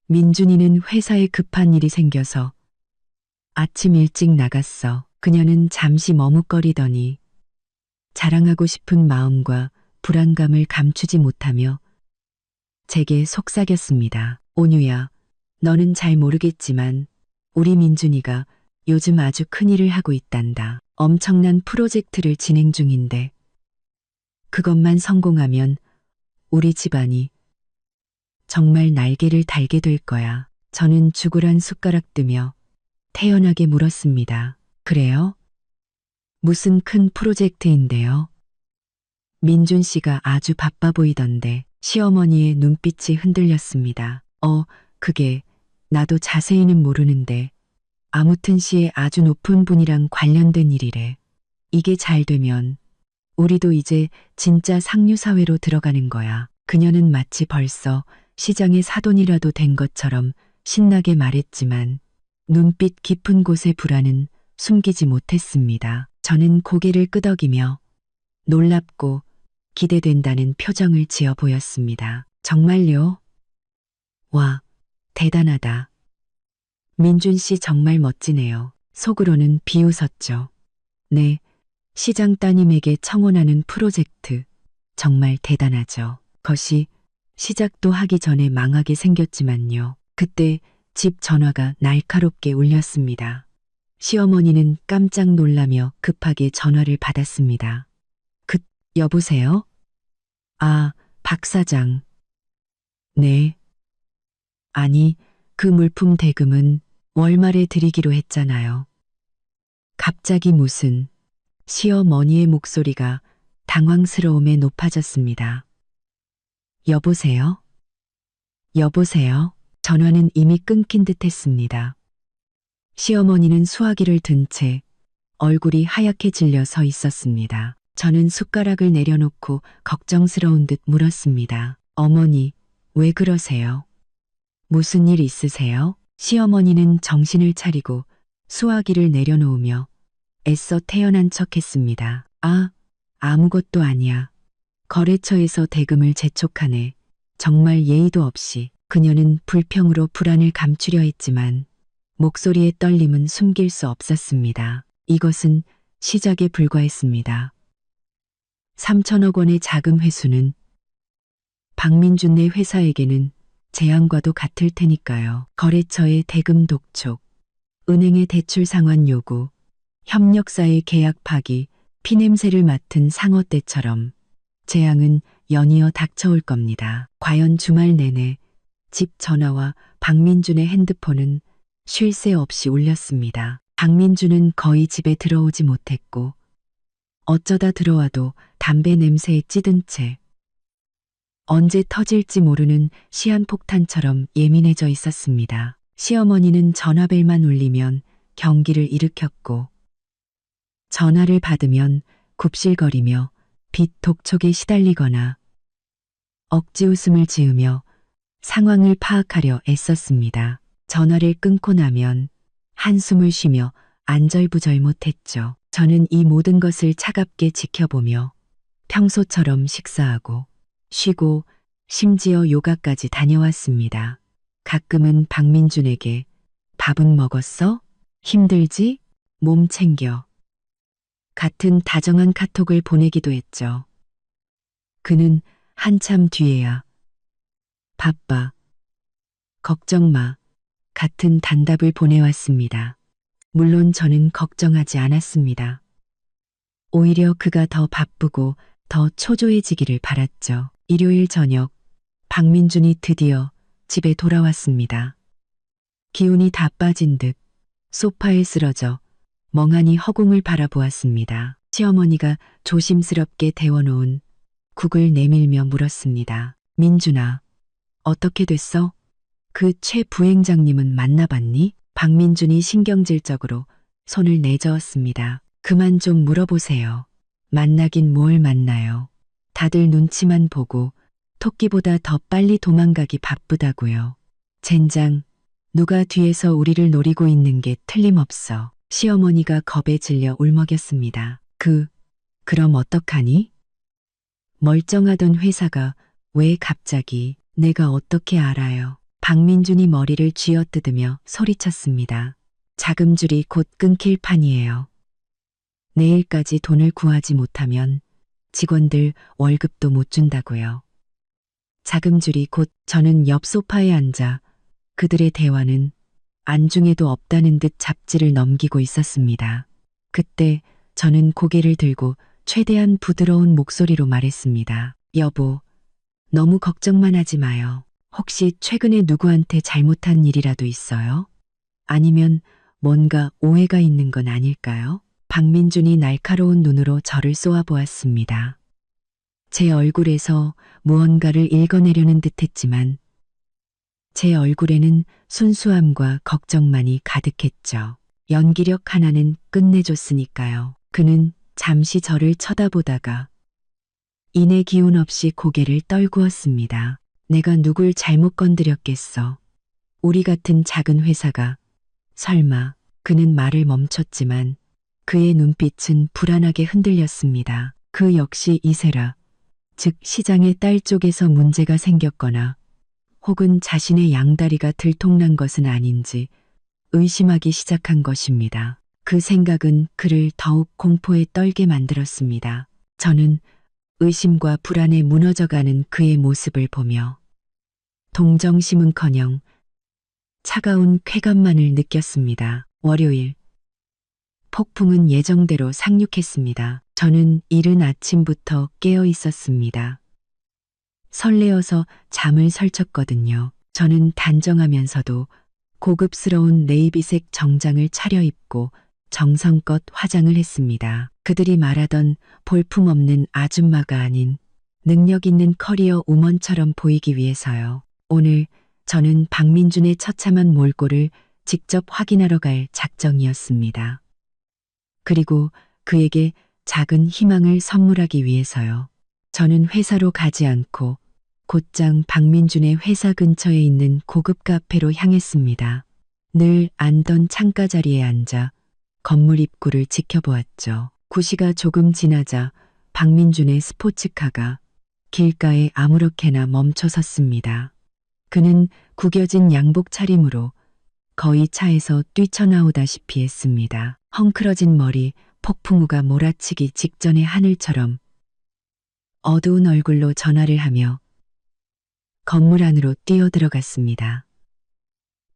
민준이는 회사에 급한 일이 생겨서 아침 일찍 나갔어. 그녀는 잠시 머뭇거리더니 자랑하고 싶은 마음과 불안감을 감추지 못하며 제게 속삭였습니다. 온유야, 너는 잘 모르겠지만 우리 민준이가 요즘 아주 큰일을 하고 있단다. 엄청난 프로젝트를 진행 중인데 그것만 성공하면 우리 집안이 정말 날개를 달게 될 거야. 저는 죽으란 숟가락 뜨며 태연하게 물었습니다. 그래요? 무슨 큰 프로젝트인데요? 민준 씨가 아주 바빠 보이던데 시어머니의 눈빛이 흔들렸습니다. 그게 나도 자세히는 모르는데 아무튼 씨의 아주 높은 분이랑 관련된 일이래. 이게 잘 되면 우리도 이제 진짜 상류사회로 들어가는 거야. 그녀는 마치 벌써 시장의 사돈이라도 된 것처럼 신나게 말했지만 눈빛 깊은 곳의 불안은 숨기지 못했습니다. 저는 고개를 끄덕이며 놀랍고 기대된다는 표정을 지어 보였습니다. 정말요? 와, 대단하다. 민준 씨 정말 멋지네요. 속으로는 비웃었죠. 네, 시장 따님에게 청혼하는 프로젝트. 정말 대단하죠. 것이 시작도 하기 전에 망하게 생겼지만요. 그때 집 전화가 날카롭게 울렸습니다. 시어머니는 깜짝 놀라며 급하게 전화를 받았습니다. 여보세요? 아, 박 사장. 네. 아니, 그 물품 대금은 월말에 드리기로 했잖아요. 갑자기 무슨 시어머니의 목소리가 당황스러움에 높아졌습니다. 여보세요? 여보세요? 전화는 이미 끊긴 듯 했습니다. 시어머니는 수화기를 든 채 얼굴이 하얗게 질려 서 있었습니다. 저는 숟가락을 내려놓고 걱정스러운 듯 물었습니다. 어머니, 왜 그러세요? 무슨 일 있으세요? 시어머니는 정신을 차리고 수화기를 내려놓으며 애써 태연한 척했습니다. 아무것도 아니야. 거래처에서 대금을 재촉하네. 정말 예의도 없이. 그녀는 불평으로 불안을 감추려 했지만 목소리의 떨림은 숨길 수 없었습니다. 이것은 시작에 불과했습니다. 3천억 원의 자금 회수는 박민준네 회사에게는 재앙과도 같을 테니까요. 거래처의 대금 독촉, 은행의 대출 상환 요구, 협력사의 계약 파기, 피냄새를 맡은 상어 떼처럼 재앙은 연이어 닥쳐올 겁니다. 과연 주말 내내 집 전화와 박민준의 핸드폰은 쉴 새 없이 울렸습니다. 박민준은 거의 집에 들어오지 못했고 어쩌다 들어와도 담배 냄새에 찌든 채 언제 터질지 모르는 시한폭탄처럼 예민해져 있었습니다. 시어머니는 전화벨만 울리면 경기를 일으켰고 전화를 받으면 굽실거리며 빚 독촉에 시달리거나 억지 웃음을 지으며 상황을 파악하려 애썼습니다. 전화를 끊고 나면 한숨을 쉬며 안절부절 못했죠. 저는 이 모든 것을 차갑게 지켜보며 평소처럼 식사하고 쉬고 심지어 요가까지 다녀왔습니다. 가끔은 박민준에게 밥은 먹었어? 힘들지? 몸 챙겨. 같은 다정한 카톡을 보내기도 했죠. 그는 한참 뒤에야 바빠. 걱정 마. 같은 단답을 보내왔습니다. 물론 저는 걱정하지 않았습니다. 오히려 그가 더 바쁘고 더 초조해지기를 바랐죠. 일요일 저녁, 박민준이 드디어 집에 돌아왔습니다. 기운이 다 빠진 듯 소파에 쓰러져 멍하니 허공을 바라보았습니다. 시어머니가 조심스럽게 데워놓은 국을 내밀며 물었습니다. 민준아, 어떻게 됐어? 그 최 부행장님은 만나봤니? 박민준이 신경질적으로 손을 내저었습니다. 그만 좀 물어보세요. 만나긴 뭘 만나요. 다들 눈치만 보고 토끼보다 더 빨리 도망가기 바쁘다고요. 젠장, 누가 뒤에서 우리를 노리고 있는 게 틀림없어. 시어머니가 겁에 질려 울먹였습니다. 그럼 어떡하니? 멀쩡하던 회사가 왜 갑자기 내가 어떻게 알아요? 박민준이 머리를 쥐어뜯으며 소리쳤습니다. 자금줄이 곧 끊길 판이에요. 내일까지 돈을 구하지 못하면 직원들 월급도 못 준다고요. 자금줄이 곧 저는 옆 소파에 앉아 그들의 대화는 안중에도 없다는 듯 잡지를 넘기고 있었습니다. 그때 저는 고개를 들고 최대한 부드러운 목소리로 말했습니다. 여보, 너무 걱정만 하지 마요. 혹시 최근에 누구한테 잘못한 일이라도 있어요? 아니면 뭔가 오해가 있는 건 아닐까요? 박민준이 날카로운 눈으로 저를 쏘아보았습니다. 제 얼굴에서 무언가를 읽어내려는 듯했지만 제 얼굴에는 순수함과 걱정만이 가득했죠. 연기력 하나는 끝내줬으니까요. 그는 잠시 저를 쳐다보다가 이내 기운 없이 고개를 떨구었습니다. 내가 누굴 잘못 건드렸겠어. 우리 같은 작은 회사가. 설마. 그는 말을 멈췄지만 그의 눈빛은 불안하게 흔들렸습니다. 그 역시 이세라. 즉 시장의 딸 쪽에서 문제가 생겼거나 혹은 자신의 양다리가 들통난 것은 아닌지 의심하기 시작한 것입니다. 그 생각은 그를 더욱 공포에 떨게 만들었습니다. 저는 의심과 불안에 무너져가는 그의 모습을 보며 동정심은커녕 차가운 쾌감만을 느꼈습니다. 월요일. 폭풍은 예정대로 상륙했습니다. 저는 이른 아침부터 깨어 있었습니다. 설레어서 잠을 설쳤거든요. 저는 단정하면서도 고급스러운 네이비색 정장을 차려입고 정성껏 화장을 했습니다. 그들이 말하던 볼품없는 아줌마가 아닌 능력 있는 커리어 우먼처럼 보이기 위해서요. 오늘 저는 박민준의 처참한 몰골을 직접 확인하러 갈 작정이었습니다. 그리고 그에게 작은 희망을 선물하기 위해서요. 저는 회사로 가지 않고 곧장 박민준의 회사 근처에 있는 고급 카페로 향했습니다. 늘 앉던 창가 자리에 앉아 건물 입구를 지켜보았죠. 9시가 조금 지나자 박민준의 스포츠카가 길가에 아무렇게나 멈춰 섰습니다. 그는 구겨진 양복 차림으로 거의 차에서 뛰쳐나오다시피 했습니다. 헝클어진 머리, 폭풍우가 몰아치기 직전의 하늘처럼 어두운 얼굴로 전화를 하며 건물 안으로 뛰어들어갔습니다.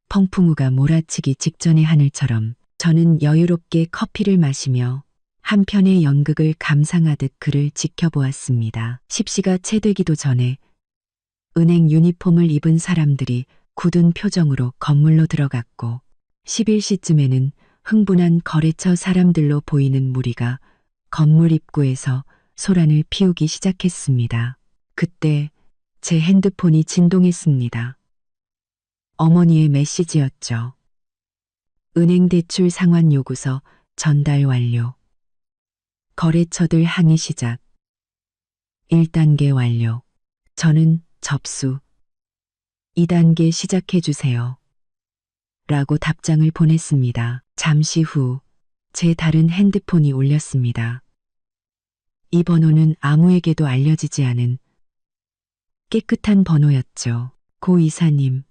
폭풍우가 몰아치기 직전의 하늘처럼 저는 여유롭게 커피를 마시며 한편의 연극을 감상하듯 그를 지켜보았습니다. 10시가 채 되기도 전에 은행 유니폼을 입은 사람들이 굳은 표정으로 건물로 들어갔고 11시쯤에는 흥분한 거래처 사람들로 보이는 무리가 건물 입구에서 소란을 피우기 시작했습니다. 그때 제 핸드폰이 진동했습니다. 어머니의 메시지였죠. 은행 대출 상환 요구서 전달 완료. 거래처들 항의 시작. 1단계 완료. 저는 접수. 2단계 시작해 주세요. 라고 답장을 보냈습니다. 잠시 후 제 다른 핸드폰이 울렸습니다. 이 번호는 아무에게도 알려지지 않은 깨끗한 번호였죠. 고 이사님,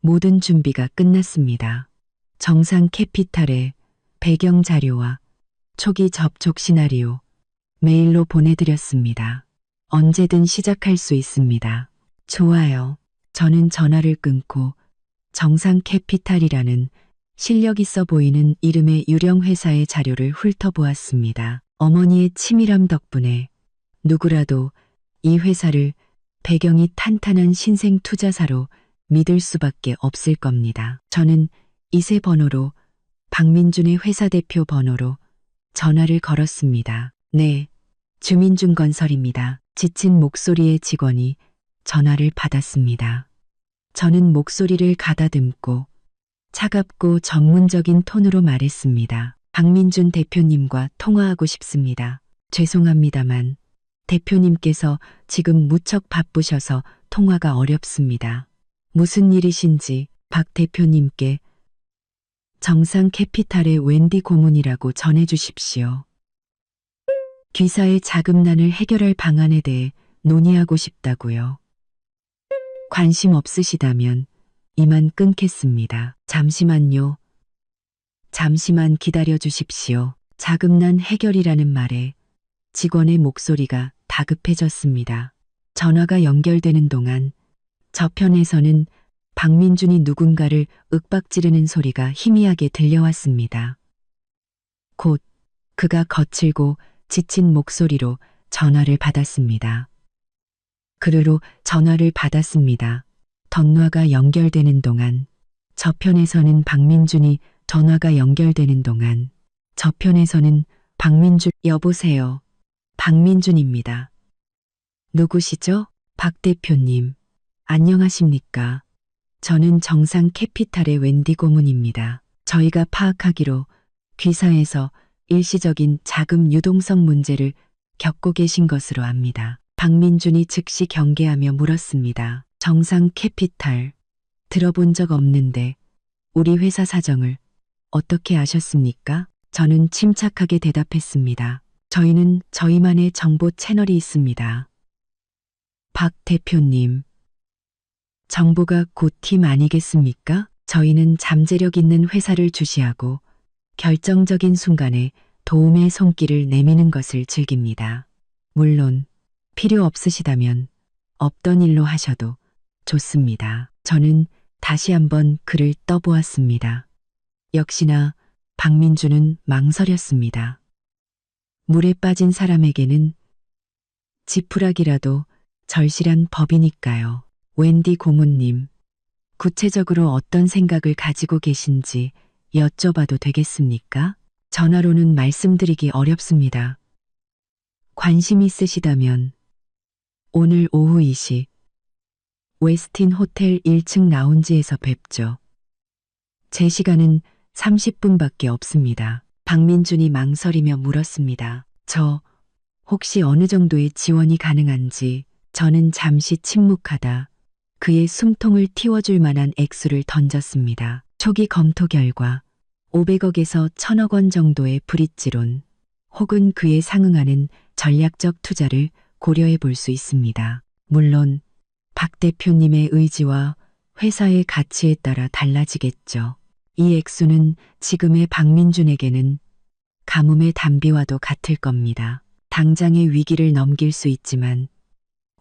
모든 준비가 끝났습니다. 정상 캐피탈에 배경 자료와 초기 접촉 시나리오 메일로 보내드렸습니다. 언제든 시작할 수 있습니다. 좋아요. 저는 전화를 끊고 정상 캐피탈이라는 실력 있어 보이는 이름의 유령 회사의 자료를 훑어보았습니다. 어머니의 치밀함 덕분에 누구라도 이 회사를 배경이 탄탄한 신생 투자사로 믿을 수밖에 없을 겁니다. 저는 이세 번호로 박민준의 회사 대표 번호로 전화를 걸었습니다. 네, 주민중건설입니다. 지친 목소리의 직원이 전화를 받았습니다. 저는 목소리를 가다듬고 차갑고 전문적인 톤으로 말했습니다. 박민준 대표님과 통화하고 싶습니다. 죄송합니다만 대표님께서 지금 무척 바쁘셔서 통화가 어렵습니다. 무슨 일이신지 박 대표님께 정상 캐피탈의 웬디 고문이라고 전해 주십시오. 귀사의 자금난을 해결할 방안에 대해 논의하고 싶다고요. 관심 없으시다면 이만 끊겠습니다. 잠시만요. 잠시만 기다려 주십시오. 자금난 해결이라는 말에 직원의 목소리가 다급해졌습니다. 전화가 연결되는 동안 저편에서는 박민준이 누군가를 윽박지르는 소리가 희미하게 들려왔습니다. 곧 그가 거칠고 지친 목소리로 전화를 받았습니다. 그르로 전화를 받았습니다. 전화가 연결되는 동안 저편에서는 박민준이 전화가 연결되는 동안 저편에서는 박민준 여보세요. 박민준입니다. 누구시죠? 박 대표님. 안녕하십니까? 저는 정상 캐피탈의 웬디 고문입니다. 저희가 파악하기로 귀사에서 일시적인 자금 유동성 문제를 겪고 계신 것으로 압니다. 박민준이 즉시 경계하며 물었습니다. 정상 캐피탈, 들어본 적 없는데 우리 회사 사정을 어떻게 아셨습니까? 저는 침착하게 대답했습니다. 저희는 저희만의 정보 채널이 있습니다. 박 대표님, 정보가 곧 팀 아니겠습니까? 저희는 잠재력 있는 회사를 주시하고 결정적인 순간에 도움의 손길을 내미는 것을 즐깁니다. 물론 필요 없으시다면 없던 일로 하셔도 좋습니다. 저는 다시 한번 글을 떠보았습니다. 역시나 박민준은 망설였습니다. 물에 빠진 사람에게는 지푸라기라도 절실한 법이니까요. 웬디 고문님, 구체적으로 어떤 생각을 가지고 계신지 여쭤봐도 되겠습니까? 전화로는 말씀드리기 어렵습니다. 관심 있으시다면 오늘 오후 2시 웨스틴 호텔 1층 라운지에서 뵙죠. 제 시간은 30분밖에 없습니다. 박민준이 망설이며 물었습니다. 저 혹시 어느 정도의 지원이 가능한지. 저는 잠시 침묵하다 그의 숨통을 틔워줄 만한 액수를 던졌습니다. 초기 검토 결과 500억에서 1000억 원 정도의 브릿지론 혹은 그에 상응하는 전략적 투자를 고려해 볼 수 있습니다. 물론 박 대표님의 의지와 회사의 가치에 따라 달라지겠죠. 이 액수는 지금의 박민준에게는 가뭄의 단비와도 같을 겁니다. 당장의 위기를 넘길 수 있지만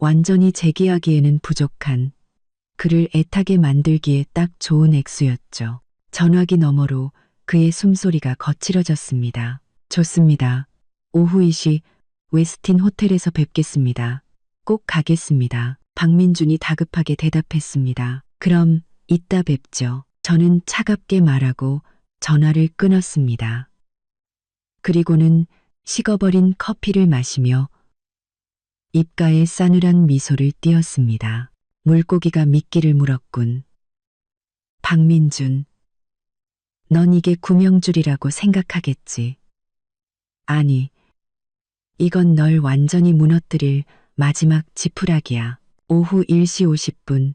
완전히 재기하기에는 부족한, 그를 애타게 만들기에 딱 좋은 액수였죠. 전화기 너머로 그의 숨소리가 거칠어졌습니다. 좋습니다. 오후 2시 웨스틴 호텔에서 뵙겠습니다. 꼭 가겠습니다. 박민준이 다급하게 대답했습니다. 그럼 이따 뵙죠. 저는 차갑게 말하고 전화를 끊었습니다. 그리고는 식어버린 커피를 마시며 입가에 싸늘한 미소를 띄었습니다. 물고기가 미끼를 물었군. 박민준, 넌 이게 구명줄이라고 생각하겠지. 아니, 이건 널 완전히 무너뜨릴 마지막 지푸라기야. 오후 1시 50분,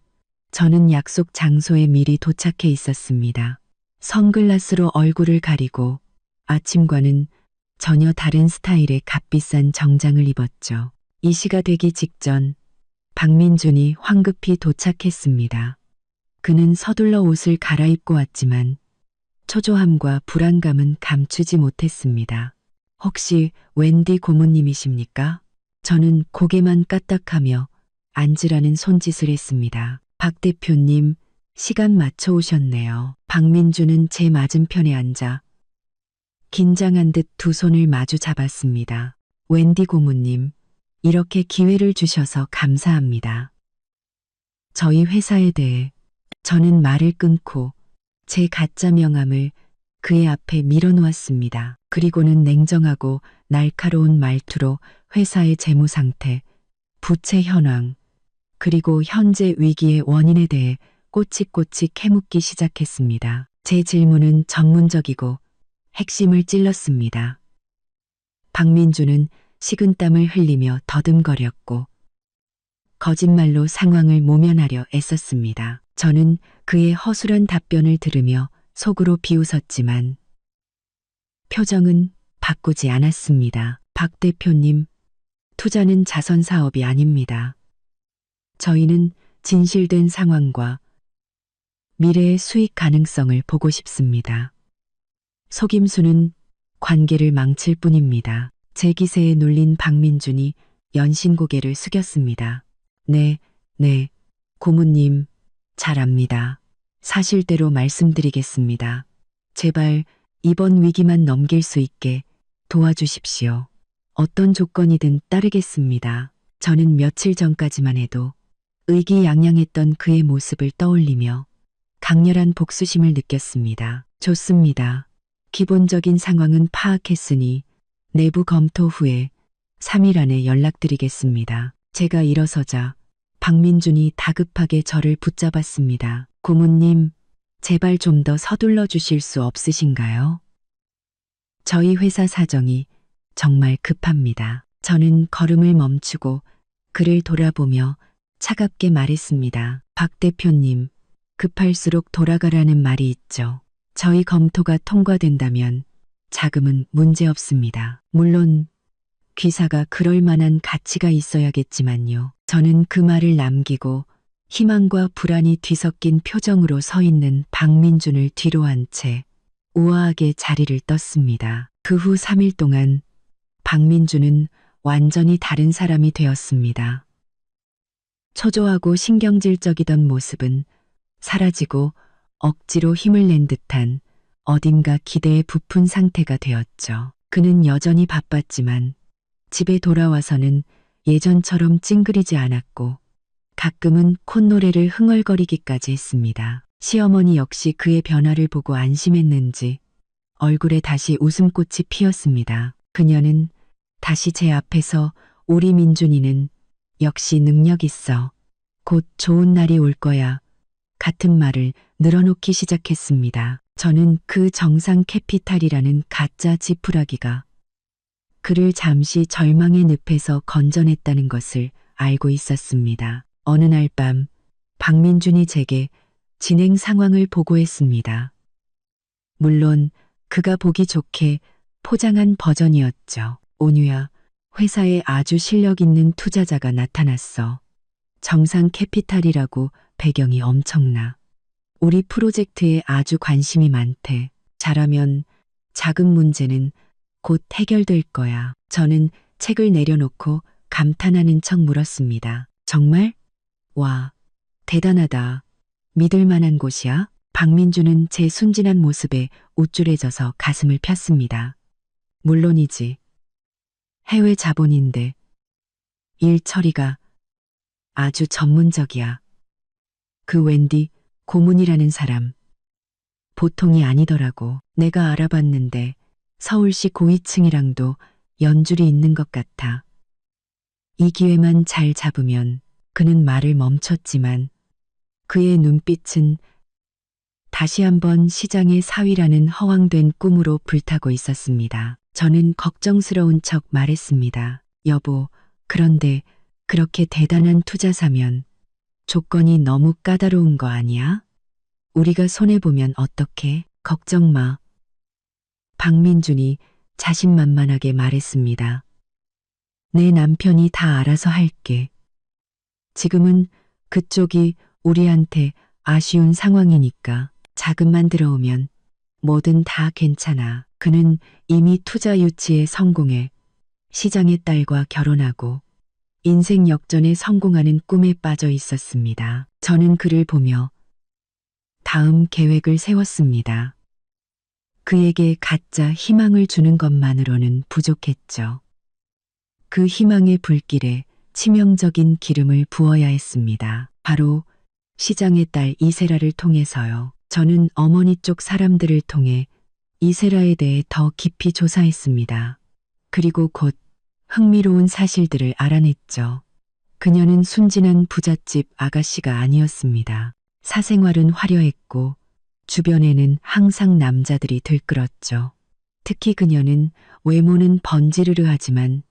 저는 약속 장소에 미리 도착해 있었습니다. 선글라스로 얼굴을 가리고 아침과는 전혀 다른 스타일의 값비싼 정장을 입었죠. 2시가 되기 직전 박민준이 황급히 도착했습니다. 그는 서둘러 옷을 갈아입고 왔지만 초조함과 불안감은 감추지 못했습니다. 혹시 웬디 고문님이십니까? 저는 고개만 까딱하며 앉으라는 손짓을 했습니다. 박 대표님, 시간 맞춰 오셨네요. 박민준은 제 맞은편에 앉아 긴장한 듯 두 손을 마주 잡았습니다. 웬디 고문님, 이렇게 기회를 주셔서 감사합니다. 저희 회사에 대해 저는 말을 끊고 제 가짜 명함을 그의 앞에 밀어놓았습니다. 그리고는 냉정하고 날카로운 말투로 회사의 재무 상태, 부채 현황, 그리고 현재 위기의 원인에 대해 꼬치꼬치 캐묻기 시작했습니다. 제 질문은 전문적이고 핵심을 찔렀습니다. 박민주는 식은땀을 흘리며 더듬거렸고 거짓말로 상황을 모면하려 애썼습니다. 저는 그의 허술한 답변을 들으며 속으로 비웃었지만 표정은 바꾸지 않았습니다. 박 대표님, 투자는 자선 사업이 아닙니다. 저희는 진실된 상황과 미래의 수익 가능성을 보고 싶습니다. 속임수는 관계를 망칠 뿐입니다. 제 기세에 눌린 박민준이 연신 고개를 숙였습니다. 네, 고모님, 잘 압니다. 사실대로 말씀드리겠습니다. 제발 이번 위기만 넘길 수 있게 도와주십시오. 어떤 조건이든 따르겠습니다. 저는 며칠 전까지만 해도 의기양양했던 그의 모습을 떠올리며 강렬한 복수심을 느꼈습니다. 좋습니다. 기본적인 상황은 파악했으니 내부 검토 후에 3일 안에 연락드리겠습니다. 제가 일어서자 박민준이 다급하게 저를 붙잡았습니다. 고모님, 제발 좀 더 서둘러 주실 수 없으신가요? 저희 회사 사정이 정말 급합니다. 저는 걸음을 멈추고 그를 돌아보며 차갑게 말했습니다. 박 대표님, 급할수록 돌아가라는 말이 있죠. 저희 검토가 통과된다면 자금은 문제없습니다. 물론 귀사가 그럴 만한 가치가 있어야겠지만요. 저는 그 말을 남기고 희망과 불안이 뒤섞인 표정으로 서 있는 박민준을 뒤로 한 채 우아하게 자리를 떴습니다. 그 후 3일 동안 박민준은 완전히 다른 사람이 되었습니다. 초조하고 신경질적이던 모습은 사라지고 억지로 힘을 낸 듯한 어딘가 기대에 부푼 상태가 되었죠. 그는 여전히 바빴지만 집에 돌아와서는 예전처럼 찡그리지 않았고 가끔은 콧노래를 흥얼거리기까지 했습니다. 시어머니 역시 그의 변화를 보고 안심했는지 얼굴에 다시 웃음꽃이 피었습니다. 그녀는 다시 제 앞에서 우리 민준이는 역시 능력 있어. 곧 좋은 날이 올 거야. 같은 말을 늘어놓기 시작했습니다. 저는 그 정상 캐피탈이라는 가짜 지푸라기가 그를 잠시 절망의 늪에서 건져냈다는 것을 알고 있었습니다. 어느 날 밤 박민준이 제게 진행 상황을 보고했습니다. 물론 그가 보기 좋게 포장한 버전이었죠. 온유야, 회사에 아주 실력 있는 투자자가 나타났어. 정상 캐피탈이라고 배경이 엄청나. 우리 프로젝트에 아주 관심이 많대. 잘하면 자금 문제는 곧 해결될 거야. 저는 책을 내려놓고 감탄하는 척 물었습니다. 정말? 와, 대단하다. 믿을 만한 곳이야? 박민주는 제 순진한 모습에 우쭐해져서 가슴을 폈습니다. 물론이지. 해외 자본인데 일 처리가 아주 전문적이야. 그 웬디 고문이라는 사람 보통이 아니더라고. 내가 알아봤는데 서울시 고위층이랑도 연줄이 있는 것 같아. 이 기회만 잘 잡으면. 그는 말을 멈췄지만 그의 눈빛은 다시 한번 시장의 사위라는 허황된 꿈으로 불타고 있었습니다. 저는 걱정스러운 척 말했습니다. 여보, 그런데 그렇게 대단한 투자사면 조건이 너무 까다로운 거 아니야? 우리가 손해보면 어떡해? 걱정 마. 박민준이 자신만만하게 말했습니다. 내 남편이 다 알아서 할게. 지금은 그쪽이 우리한테 아쉬운 상황이니까 자금만 들어오면 뭐든 다 괜찮아. 그는 이미 투자 유치에 성공해 시장의 딸과 결혼하고 인생 역전에 성공하는 꿈에 빠져 있었습니다. 저는 그를 보며 다음 계획을 세웠습니다. 그에게 가짜 희망을 주는 것만으로는 부족했죠. 그 희망의 불길에 치명적인 기름을 부어야 했습니다. 바로 시장의 딸 이세라를 통해서요. 저는 어머니 쪽 사람들을 통해 이세라에 대해 더 깊이 조사했습니다. 그리고 곧 흥미로운 사실들을 알아냈죠. 그녀는 순진한 부잣집 아가씨가 아니었습니다. 사생활은 화려했고 주변에는 항상 남자들이 들끓었죠. 특히 그녀는 외모는 번지르르하지만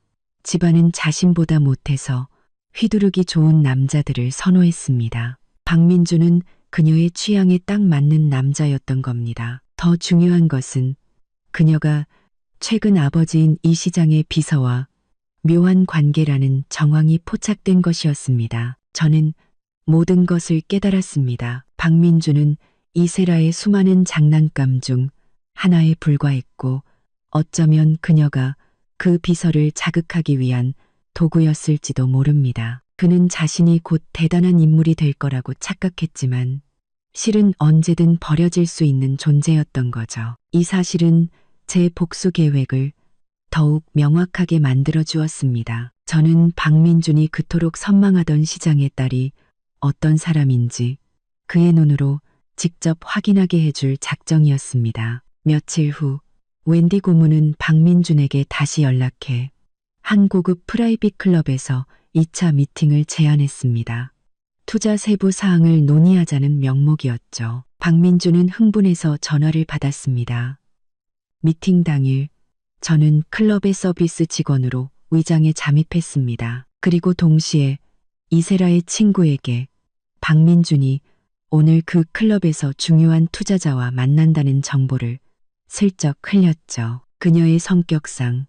집안은 자신보다 못해서 휘두르기 좋은 남자들을 선호했습니다. 박민주는 그녀의 취향에 딱 맞는 남자였던 겁니다. 더 중요한 것은 그녀가 최근 아버지인 이 시장의 비서와 묘한 관계라는 정황이 포착된 것이었습니다. 저는 모든 것을 깨달았습니다. 박민주는 이세라의 수많은 장난감 중 하나에 불과했고 어쩌면 그녀가 그 비서를 자극하기 위한 도구였을지도 모릅니다. 그는 자신이 곧 대단한 인물이 될 거라고 착각했지만 실은 언제든 버려질 수 있는 존재였던 거죠. 이 사실은 제 복수 계획을 더욱 명확하게 만들어 주었습니다. 저는 박민준이 그토록 선망하던 시장의 딸이 어떤 사람인지 그의 눈으로 직접 확인하게 해줄 작정이었습니다. 며칠 후 웬디 고문은 박민준에게 다시 연락해 한 고급 프라이빗 클럽에서 2차 미팅을 제안했습니다. 투자 세부 사항을 논의하자는 명목이었죠. 박민준은 흥분해서 전화를 받았습니다. 미팅 당일 저는 클럽의 서비스 직원으로 위장에 잠입했습니다. 그리고 동시에 이세라의 친구에게 박민준이 오늘 그 클럽에서 중요한 투자자와 만난다는 정보를 슬쩍 흘렸죠. 그녀의 성격상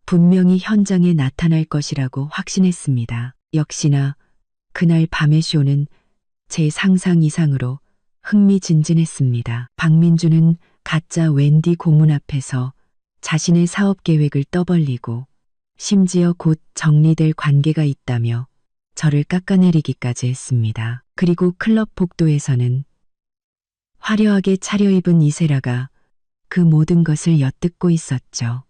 분명히 현장에 나타날 것이라고 확신했습니다. 역시나 그날 밤의 쇼는 제 상상 이상으로 흥미진진했습니다. 박민주는 가짜 웬디 고문 앞에서 자신의 사업 계획을 떠벌리고 심지어 곧 정리될 관계가 있다며 저를 깎아내리기까지 했습니다. 그리고 클럽 복도에서는 화려하게 차려입은 이세라가 그 모든 것을 엿듣고 있었죠.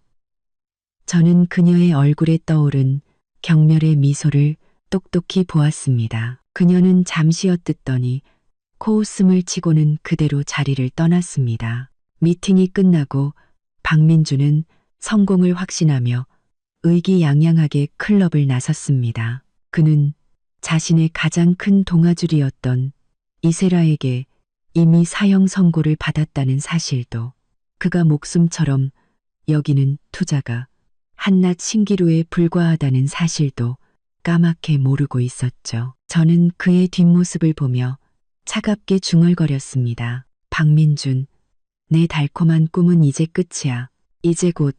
저는 그녀의 얼굴에 떠오른 경멸의 미소를 똑똑히 보았습니다. 그녀는 잠시 엿듣더니 코웃음을 치고는 그대로 자리를 떠났습니다. 미팅이 끝나고 박민주는 성공을 확신하며 의기양양하게 클럽을 나섰습니다. 그는 자신의 가장 큰 동아줄이었던 이세라에게 이미 사형 선고를 받았다는 사실도, 그가 목숨처럼 여기는 투자가 한낱 신기루에 불과하다는 사실도 까맣게 모르고 있었죠. 저는 그의 뒷모습을 보며 차갑게 중얼거렸습니다. 박민준, 내 달콤한 꿈은 이제 끝이야. 이제 곧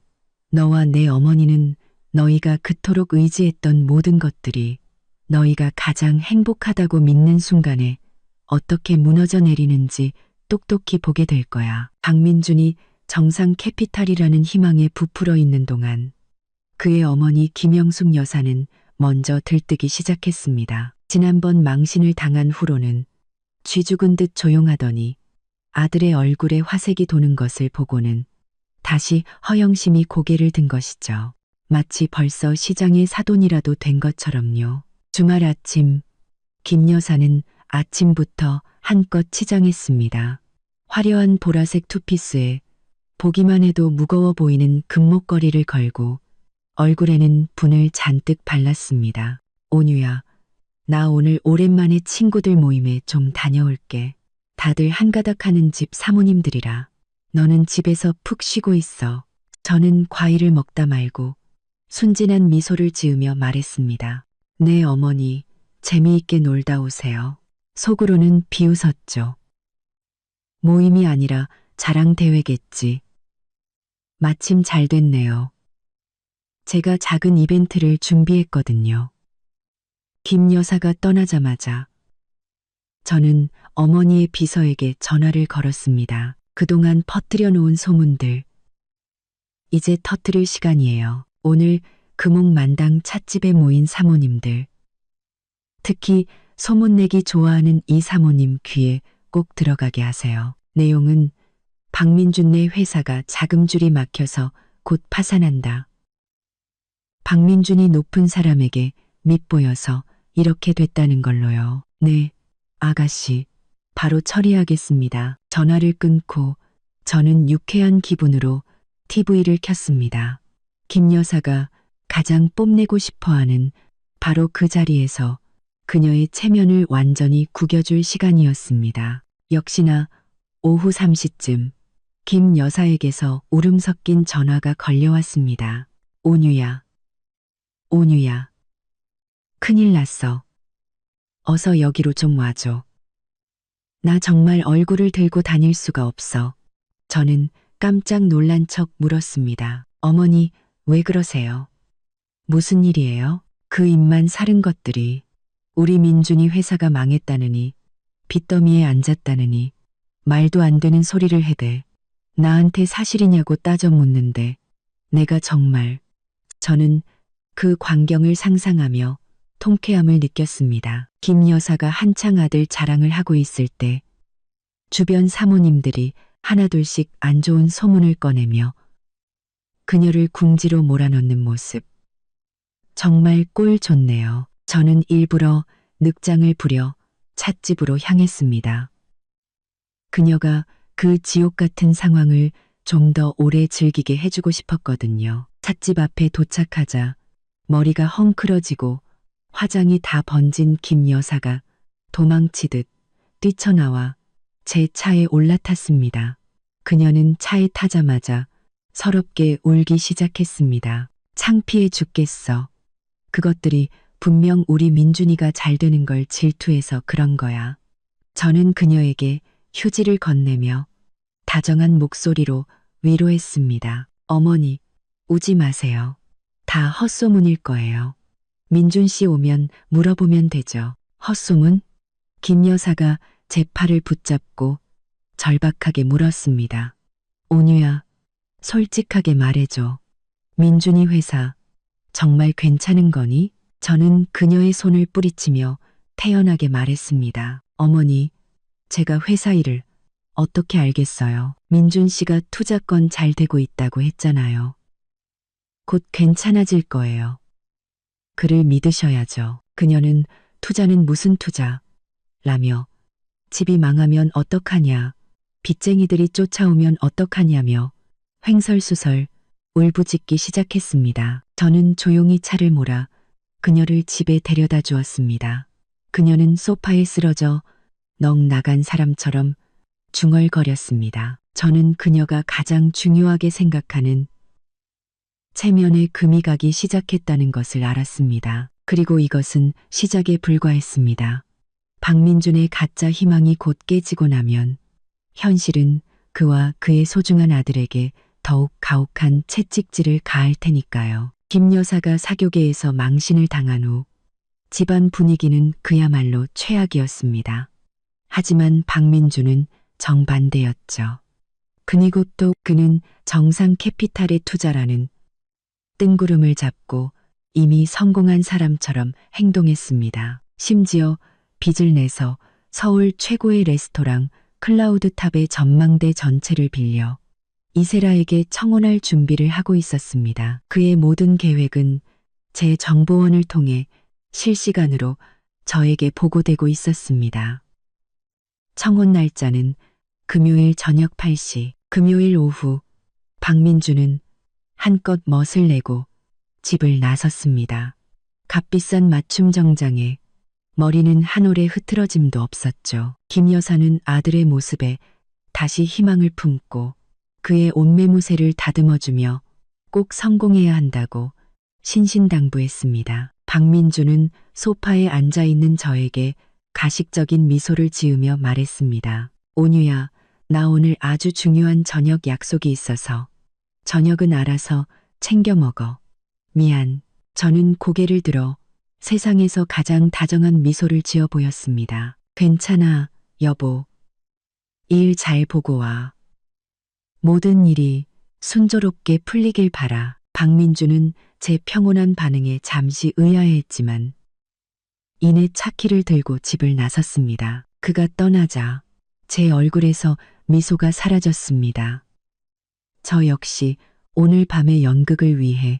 너와 내 어머니는 너희가 그토록 의지했던 모든 것들이 너희가 가장 행복하다고 믿는 순간에 어떻게 무너져 내리는지 똑똑히 보게 될 거야. 박민준이 정상 캐피탈이라는 희망에 부풀어 있는 동안 그의 어머니 김영숙 여사는 먼저 들뜨기 시작했습니다. 지난번 망신을 당한 후로는 쥐 죽은 듯 조용하더니 아들의 얼굴에 화색이 도는 것을 보고는 다시 허영심이 고개를 든 것이죠. 마치 벌써 시장의 사돈이라도 된 것처럼요. 주말 아침, 김 여사는 아침부터 한껏 치장했습니다. 화려한 보라색 투피스에 보기만 해도 무거워 보이는 금목걸이를 걸고 얼굴에는 분을 잔뜩 발랐습니다. 온유야, 나 오늘 오랜만에 친구들 모임에 좀 다녀올게. 다들 한가닥 하는 집 사모님들이라 너는 집에서 푹 쉬고 있어. 저는 과일을 먹다 말고 순진한 미소를 지으며 말했습니다. 네 어머니, 재미있게 놀다 오세요. 속으로는 비웃었죠. 모임이 아니라 자랑 대회겠지. 마침 잘 됐네요. 제가 작은 이벤트를 준비했거든요. 김 여사가 떠나자마자 저는 어머니의 비서에게 전화를 걸었습니다. 그동안 퍼뜨려 놓은 소문들, 이제 터뜨릴 시간이에요. 오늘 금옥만당 찻집에 모인 사모님들, 특히 소문내기 좋아하는 이 사모님 귀에 꼭 들어가게 하세요. 내용은 박민준네 회사가 자금줄이 막혀서 곧 파산한다. 박민준이 높은 사람에게 밉보여서 이렇게 됐다는 걸로요. 네, 아가씨, 바로 처리하겠습니다. 전화를 끊고 저는 유쾌한 기분으로 TV를 켰습니다. 김 여사가 가장 뽐내고 싶어하는 바로 그 자리에서 그녀의 체면을 완전히 구겨줄 시간이었습니다. 역시나 오후 3시쯤 김 여사에게서 울음 섞인 전화가 걸려왔습니다. 온유야, 온유야. 큰일 났어. 어서 여기로 좀 와줘. 나 정말 얼굴을 들고 다닐 수가 없어. 저는 깜짝 놀란 척 물었습니다. 어머니, 왜 그러세요? 무슨 일이에요? 그 입만 사른 것들이 우리 민준이 회사가 망했다느니 빚더미에 앉았다느니 말도 안 되는 소리를 해대. 나한테 사실이냐고 따져 묻는데 내가 정말 저는 그 광경을 상상하며 통쾌함을 느꼈습니다. 김 여사가 한창 아들 자랑을 하고 있을 때 주변 사모님들이 하나둘씩 안 좋은 소문을 꺼내며 그녀를 궁지로 몰아넣는 모습. 정말 꼴 좋네요. 저는 일부러 늑장을 부려 찻집으로 향했습니다. 그녀가 그 지옥 같은 상황을 좀 더 오래 즐기게 해주고 싶었거든요. 찻집 앞에 도착하자 머리가 헝클어지고 화장이 다 번진 김 여사가 도망치듯 뛰쳐나와 제 차에 올라탔습니다. 그녀는 차에 타자마자 서럽게 울기 시작했습니다. 창피해 죽겠어. 그것들이 분명 우리 민준이가 잘 되는 걸 질투해서 그런 거야. 저는 그녀에게 휴지를 건네며 다정한 목소리로 위로했습니다. 어머니, 우지 마세요. 다 헛소문일 거예요. 민준 씨 오면 물어보면 되죠. 헛소문? 김 여사가 제 팔을 붙잡고 절박하게 물었습니다. 온유야, 솔직하게 말해줘. 민준이 회사 정말 괜찮은 거니? 저는 그녀의 손을 뿌리치며 태연하게 말했습니다. 어머니, 제가 회사 일을 어떻게 알겠어요? 민준 씨가 투자건 잘 되고 있다고 했잖아요. 곧 괜찮아질 거예요. 그를 믿으셔야죠. 그녀는 투자는 무슨 투자? 라며 집이 망하면 어떡하냐, 빚쟁이들이 쫓아오면 어떡하냐며 횡설수설 울부짖기 시작했습니다. 저는 조용히 차를 몰아 그녀를 집에 데려다 주었습니다. 그녀는 소파에 쓰러져 넋 나간 사람처럼 중얼거렸습니다. 저는 그녀가 가장 중요하게 생각하는 체면에 금이 가기 시작했다는 것을 알았습니다. 그리고 이것은 시작에 불과했습니다. 박민준의 가짜 희망이 곧 깨지고 나면 현실은 그와 그의 소중한 아들에게 더욱 가혹한 채찍질을 가할 테니까요. 김 여사가 사교계에서 망신을 당한 후 집안 분위기는 그야말로 최악이었습니다. 하지만 박민준은 정반대였죠. 그리고 또 그는 정상 캐피탈의 투자라는 뜬구름을 잡고 이미 성공한 사람처럼 행동했습니다. 심지어 빚을 내서 서울 최고의 레스토랑 클라우드탑의 전망대 전체를 빌려 이세라에게 청혼할 준비를 하고 있었습니다. 그의 모든 계획은 제 정보원을 통해 실시간으로 저에게 보고되고 있었습니다. 청혼 날짜는 금요일 저녁 8시, 금요일 오후 박민준은 한껏 멋을 내고 집을 나섰습니다. 값비싼 맞춤 정장에 머리는 한 올의 흐트러짐도 없었죠. 김 여사는 아들의 모습에 다시 희망을 품고 그의 옷매무새를 다듬어주며 꼭 성공해야 한다고 신신당부했습니다. 박민준은 소파에 앉아있는 저에게 가식적인 미소를 지으며 말했습니다. 온유야, 나 오늘 아주 중요한 저녁 약속이 있어서 저녁은 알아서 챙겨 먹어. 미안. 저는 고개를 들어 세상에서 가장 다정한 미소를 지어 보였습니다. 괜찮아, 여보. 일 잘 보고 와. 모든 일이 순조롭게 풀리길 바라. 박민주는 제 평온한 반응에 잠시 의아해했지만 이내 차키를 들고 집을 나섰습니다. 그가 떠나자 제 얼굴에서 미소가 사라졌습니다. 저 역시 오늘 밤의 연극을 위해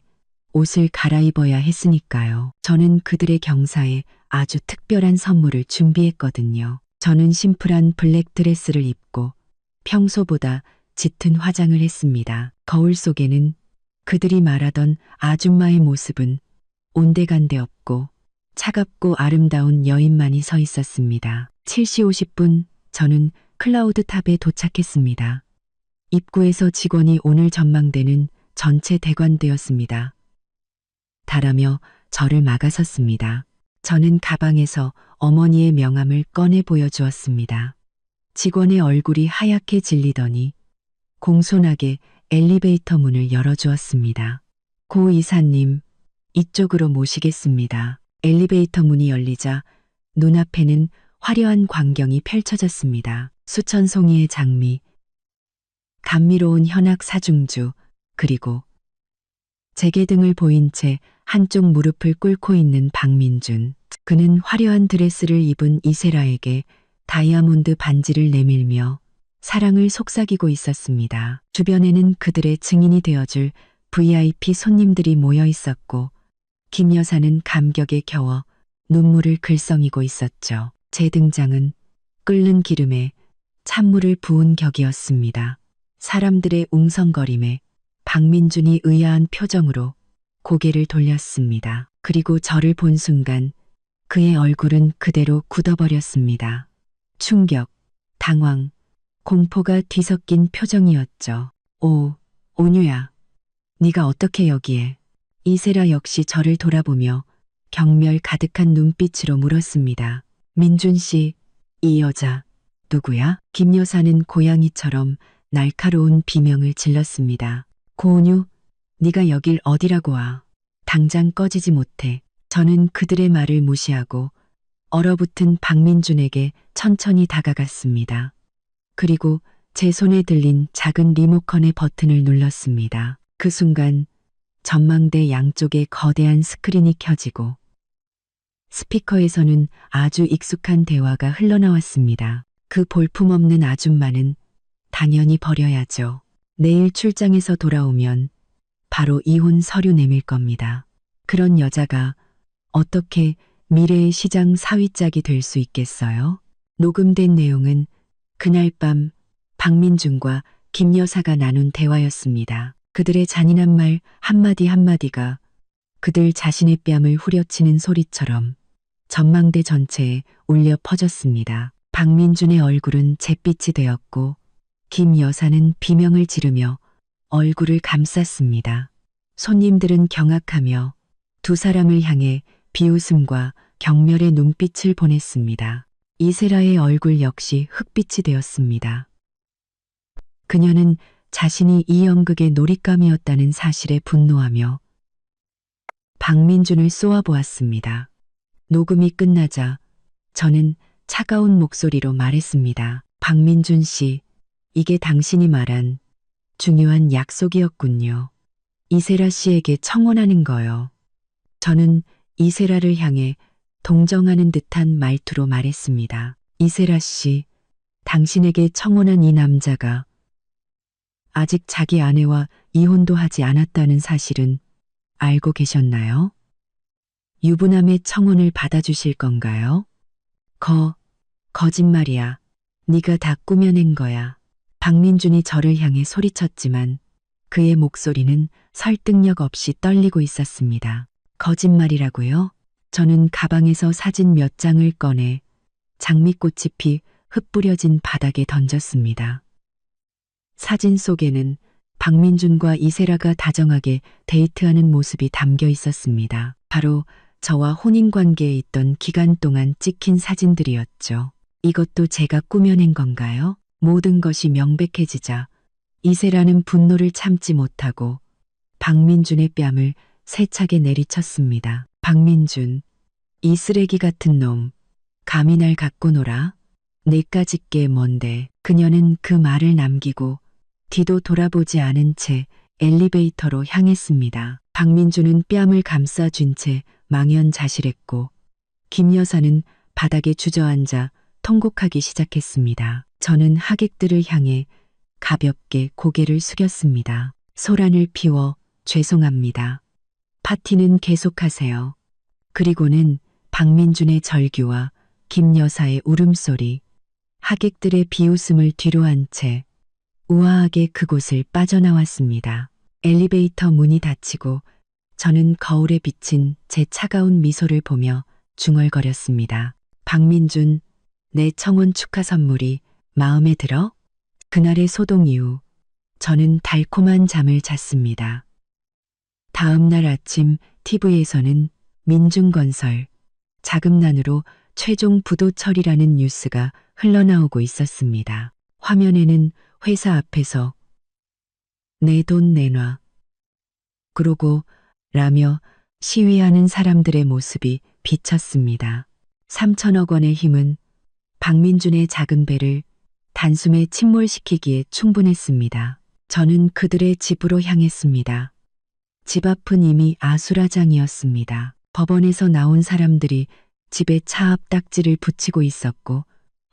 옷을 갈아입어야 했으니까요. 저는 그들의 경사에 아주 특별한 선물을 준비했거든요. 저는 심플한 블랙 드레스를 입고 평소보다 짙은 화장을 했습니다. 거울 속에는 그들이 말하던 아줌마의 모습은 온데간데 없고 차갑고 아름다운 여인만이 서 있었습니다. 7시 50분 저는 클라우드탑에 도착했습니다. 입구에서 직원이 오늘 전망대는 전체 대관되었습니다. 달하며 저를 막아섰습니다. 저는 가방에서 어머니의 명함을 꺼내 보여주었습니다. 직원의 얼굴이 하얗게 질리더니 공손하게 엘리베이터 문을 열어주었습니다. 고 이사님, 이쪽으로 모시겠습니다. 엘리베이터 문이 열리자 눈앞에는 화려한 광경이 펼쳐졌습니다. 수천 송이의 장미, 감미로운 현악 사중주, 그리고 제게 등을 보인 채 한쪽 무릎을 꿇고 있는 박민준. 그는 화려한 드레스를 입은 이세라에게 다이아몬드 반지를 내밀며 사랑을 속삭이고 있었습니다. 주변에는 그들의 증인이 되어줄 VIP 손님들이 모여 있었고 김 여사는 감격에 겨워 눈물을 글썽이고 있었죠. 제 등장은 끓는 기름에 찬물을 부은 격이었습니다. 사람들의 웅성거림에 박민준이 의아한 표정으로 고개를 돌렸습니다. 그리고 저를 본 순간 그의 얼굴은 그대로 굳어버렸습니다. 충격, 당황, 공포가 뒤섞인 표정이었죠. 오, 온유야. 네가 어떻게 여기에? 이세라 역시 저를 돌아보며 경멸 가득한 눈빛으로 물었습니다. 민준 씨, 이 여자 누구야? 김 여사는 고양이처럼 날카로운 비명을 질렀습니다. 고은유, 네가 여길 어디라고 와. 당장 꺼지지 못해. 저는 그들의 말을 무시하고 얼어붙은 박민준에게 천천히 다가갔습니다. 그리고 제 손에 들린 작은 리모컨의 버튼을 눌렀습니다. 그 순간 전망대 양쪽에 거대한 스크린이 켜지고 스피커에서는 아주 익숙한 대화가 흘러나왔습니다. 그 볼품없는 아줌마는 당연히 버려야죠. 내일 출장에서 돌아오면 바로 이혼 서류 내밀 겁니다. 그런 여자가 어떻게 미래의 시장 사위짝이 될 수 있겠어요? 녹음된 내용은 그날 밤 박민준과 김 여사가 나눈 대화였습니다. 그들의 잔인한 말 한마디 한마디가 그들 자신의 뺨을 후려치는 소리처럼 전망대 전체에 울려 퍼졌습니다. 박민준의 얼굴은 잿빛이 되었고 김 여사는 비명을 지르며 얼굴을 감쌌습니다. 손님들은 경악하며 두 사람을 향해 비웃음과 경멸의 눈빛을 보냈습니다. 이세라의 얼굴 역시 흑빛이 되었습니다. 그녀는 자신이 이 연극의 놀잇감이었다는 사실에 분노하며 박민준을 쏘아보았습니다. 녹음이 끝나자 저는 차가운 목소리로 말했습니다. 박민준 씨, 이게 당신이 말한 중요한 약속이었군요. 이세라 씨에게 청혼하는 거요. 저는 이세라를 향해 동정하는 듯한 말투로 말했습니다. 이세라 씨, 당신에게 청혼한 이 남자가 아직 자기 아내와 이혼도 하지 않았다는 사실은 알고 계셨나요? 유부남의 청혼을 받아주실 건가요? 거짓말이야. 네가 다 꾸며낸 거야. 박민준이 저를 향해 소리쳤지만 그의 목소리는 설득력 없이 떨리고 있었습니다. 거짓말이라고요? 저는 가방에서 사진 몇 장을 꺼내 장미꽃이 피 흩뿌려진 바닥에 던졌습니다. 사진 속에는 박민준과 이세라가 다정하게 데이트하는 모습이 담겨 있었습니다. 바로 저와 혼인관계에 있던 기간 동안 찍힌 사진들이었죠. 이것도 제가 꾸며낸 건가요? 모든 것이 명백해지자 이세라는 분노를 참지 못하고 박민준의 뺨을 세차게 내리쳤습니다. 박민준, 이 쓰레기 같은 놈, 감히 날 갖고 놀아? 내까짓 게 뭔데? 그녀는 그 말을 남기고 뒤도 돌아보지 않은 채 엘리베이터로 향했습니다. 박민준은 뺨을 감싸쥔 채 망연자실했고 김 여사는 바닥에 주저앉아 통곡하기 시작했습니다. 저는 하객들을 향해 가볍게 고개를 숙였습니다. 소란을 피워 죄송합니다. 파티는 계속하세요. 그리고는 박민준의 절규와 김 여사의 울음소리, 하객들의 비웃음을 뒤로한 채 우아하게 그곳을 빠져나왔습니다. 엘리베이터 문이 닫히고 저는 거울에 비친 제 차가운 미소를 보며 중얼거렸습니다. 박민준, 내 청혼 축하 선물이 마음에 들어? 그날의 소동 이후 저는 달콤한 잠을 잤습니다. 다음 날 아침 TV에서는 민중건설 자금난으로 최종 부도 처리라는 뉴스가 흘러나오고 있었습니다. 화면에는 회사 앞에서 내 돈 내놔. 그러고 라며 시위하는 사람들의 모습이 비쳤습니다. 3천억 원의 힘은 박민준의 작은 배를 단숨에 침몰시키기에 충분했습니다. 저는 그들의 집으로 향했습니다. 집 앞은 이미 아수라장이었습니다. 법원에서 나온 사람들이 집에 차 앞 딱지를 붙이고 있었고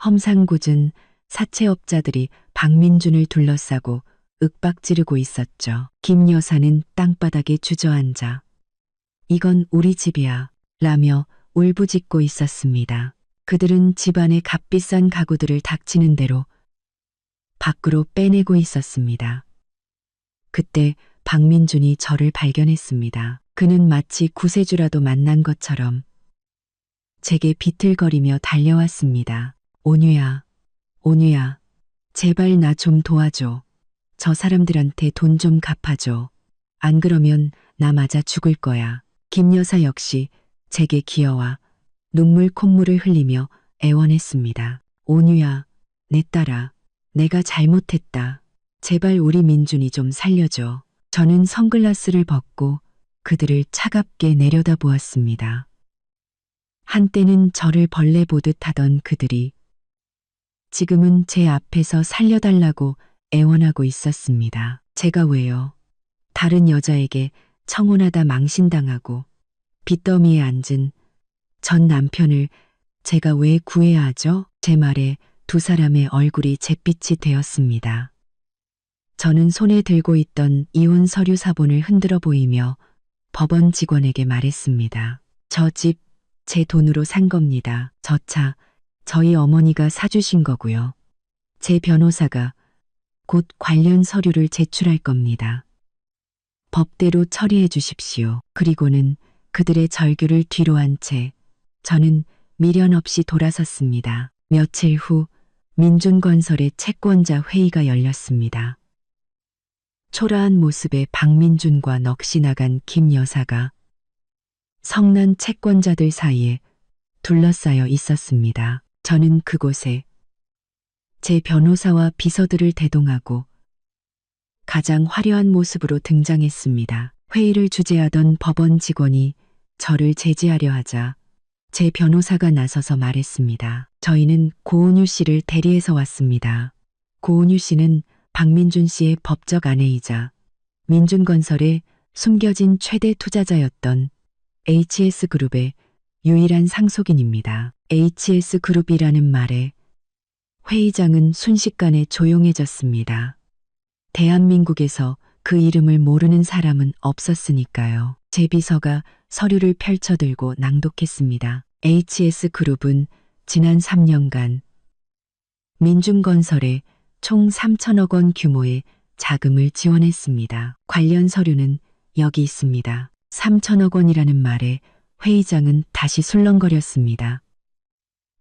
험상궂은 사채업자들이 박민준을 둘러싸고 윽박지르고 있었죠. 김 여사는 땅바닥에 주저앉아 이건 우리 집이야 라며 울부짖고 있었습니다. 그들은 집안의 값비싼 가구들을 닥치는 대로 밖으로 빼내고 있었습니다. 그때 박민준이 저를 발견했습니다. 그는 마치 구세주라도 만난 것처럼 제게 비틀거리며 달려왔습니다. 온유야, 온유야, 제발 나 좀 도와줘. 저 사람들한테 돈 좀 갚아줘. 안 그러면 나 맞아 죽을 거야. 김 여사 역시 제게 기어와 눈물 콧물을 흘리며 애원했습니다. 온유야, 내 딸아, 내가 잘못했다. 제발 우리 민준이 좀 살려줘. 저는 선글라스를 벗고 그들을 차갑게 내려다보았습니다. 한때는 저를 벌레 보듯 하던 그들이 지금은 제 앞에서 살려달라고 애원하고 있었습니다. 제가 왜요? 다른 여자에게 청혼하다 망신당하고 빚더미에 앉은 전 남편을 제가 왜 구해야 하죠? 제 말에 두 사람의 얼굴이 잿빛이 되었습니다. 저는 손에 들고 있던 이혼 서류 사본을 흔들어 보이며 법원 직원에게 말했습니다. 저 집 제 돈으로 산 겁니다. 저 차 저희 어머니가 사주신 거고요. 제 변호사가 곧 관련 서류를 제출할 겁니다. 법대로 처리해 주십시오. 그리고는 그들의 절규를 뒤로 한 채 저는 미련 없이 돌아섰습니다. 며칠 후 민준건설의 채권자 회의가 열렸습니다. 초라한 모습의 박민준과 넋이 나간 김 여사가 성난 채권자들 사이에 둘러싸여 있었습니다. 저는 그곳에 제 변호사와 비서들을 대동하고 가장 화려한 모습으로 등장했습니다. 회의를 주재하던 법원 직원이 저를 제지하려 하자 제 변호사가 나서서 말했습니다. 저희는 고은유 씨를 대리해서 왔습니다. 고은유 씨는 박민준 씨의 법적 아내이자 민준건설의 숨겨진 최대 투자자였던 HS그룹의 유일한 상속인입니다. HS그룹이라는 말에 회의장은 순식간에 조용해졌습니다. 대한민국에서 그 이름을 모르는 사람은 없었으니까요. 제 비서가 서류를 펼쳐들고 낭독했습니다. HS그룹은 지난 3년간 민중건설에 총 3천억 원 규모의 자금을 지원했습니다. 관련 서류는 여기 있습니다. 3천억 원이라는 말에 회의장은 다시 술렁거렸습니다.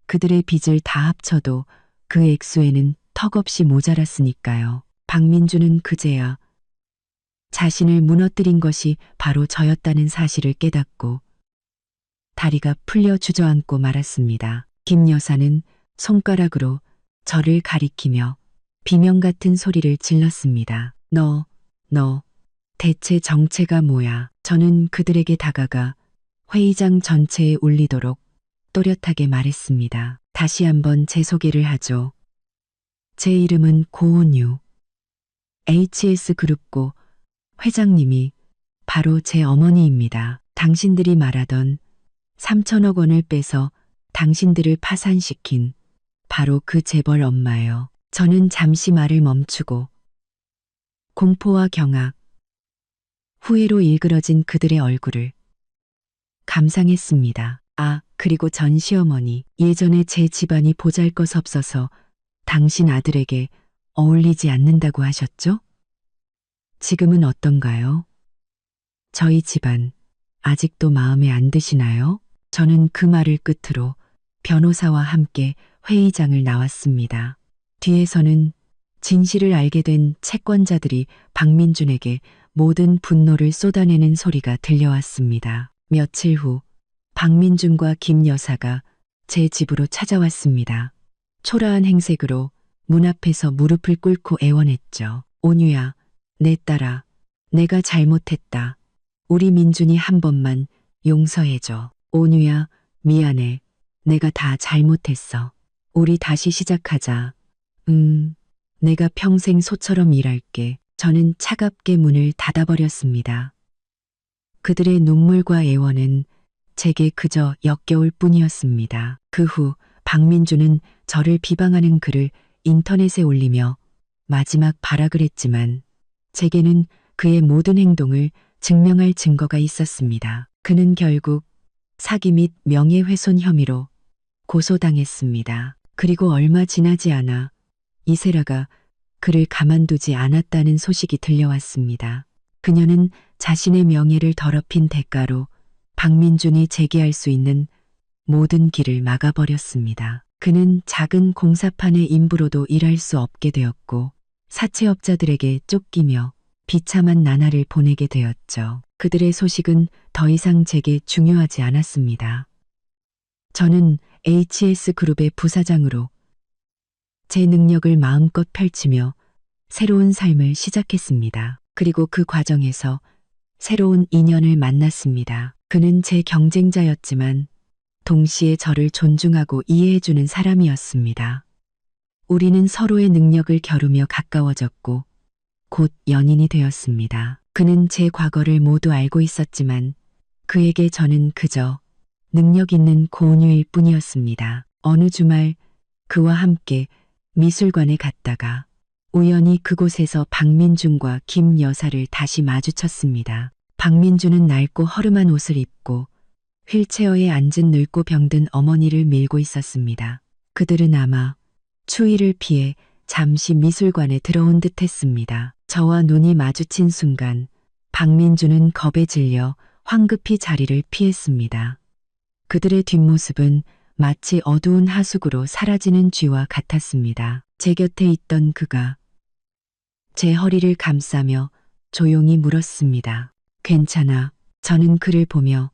그들의 빚을 다 합쳐도 그 액수에는 턱없이 모자랐으니까요. 박민준은 그제야 자신을 무너뜨린 것이 바로 저였다는 사실을 깨닫고 다리가 풀려 주저앉고 말았습니다. 김 여사는 손가락으로 저를 가리키며 비명 같은 소리를 질렀습니다. 너 대체 정체가 뭐야? 저는 그들에게 다가가 회의장 전체에 울리도록 또렷하게 말했습니다. 다시 한번 제 소개를 하죠. 제 이름은 고은유. HS그룹고 회장님이 바로 제 어머니입니다. 당신들이 말하던 3천억 원을 빼서 당신들을 파산시킨 바로 그 재벌 엄마예요. 저는 잠시 말을 멈추고 공포와 경악, 후회로 일그러진 그들의 얼굴을 감상했습니다. 아, 그리고 전 시어머니, 예전에 제 집안이 보잘것없어서 당신 아들에게 어울리지 않는다고 하셨죠? 지금은 어떤가요? 저희 집안 아직도 마음에 안 드시나요? 저는 그 말을 끝으로 변호사와 함께 회의장을 나왔습니다. 뒤에서는 진실을 알게 된 채권자들이 박민준에게 모든 분노를 쏟아내는 소리가 들려왔습니다. 며칠 후 박민준과 김 여사가 제 집으로 찾아왔습니다. 초라한 행색으로 문 앞에서 무릎을 꿇고 애원했죠. 온유야, 내 딸아, 내가 잘못했다. 우리 민준이 한 번만 용서해줘. 온유야, 미안해. 내가 다 잘못했어. 우리 다시 시작하자. 내가 평생 소처럼 일할게. 저는 차갑게 문을 닫아버렸습니다. 그들의 눈물과 애원은 제게 그저 역겨울 뿐이었습니다. 그 후 박민주는 저를 비방하는 글을 인터넷에 올리며 마지막 발악을 했지만 제게는 그의 모든 행동을 증명할 증거가 있었습니다. 그는 결국 사기 및 명예훼손 혐의로 고소당했습니다. 그리고 얼마 지나지 않아 이세라가 그를 가만두지 않았다는 소식이 들려왔습니다. 그녀는 자신의 명예를 더럽힌 대가로 박민준이 제기할 수 있는 모든 길을 막아버렸습니다. 그는 작은 공사판의 인부로도 일할 수 없게 되었고 사채업자들에게 쫓기며 비참한 나날을 보내게 되었죠. 그들의 소식은 더 이상 제게 중요하지 않았습니다. 저는 HS그룹의 부사장으로 제 능력을 마음껏 펼치며 새로운 삶을 시작했습니다. 그리고 그 과정에서 새로운 인연을 만났습니다. 그는 제 경쟁자였지만 동시에 저를 존중하고 이해해주는 사람이었습니다. 우리는 서로의 능력을 겨루며 가까워졌고 곧 연인이 되었습니다. 그는 제 과거를 모두 알고 있었지만 그에게 저는 그저 능력 있는 고은유일 뿐이었습니다. 어느 주말 그와 함께 미술관에 갔다가 우연히 그곳에서 박민준과 김 여사를 다시 마주쳤습니다. 박민준은 낡고 허름한 옷을 입고 휠체어에 앉은 늙고 병든 어머니를 밀고 있었습니다. 그들은 아마 추위를 피해 잠시 미술관에 들어온 듯했습니다. 저와 눈이 마주친 순간 박민준은 겁에 질려 황급히 자리를 피했습니다. 그들의 뒷모습은 마치 어두운 하수구로 사라지는 쥐와 같았습니다. 제 곁에 있던 그가 제 허리를 감싸며 조용히 물었습니다. 괜찮아. 저는 그를 보며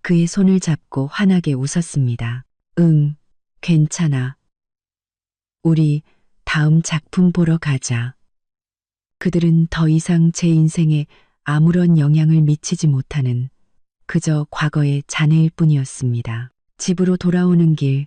그의 손을 잡고 환하게 웃었습니다. 응, 괜찮아. 우리 다음 작품 보러 가자. 그들은 더 이상 제 인생에 아무런 영향을 미치지 못하는 그저 과거의 잔해일 뿐이었습니다. 집으로 돌아오는 길,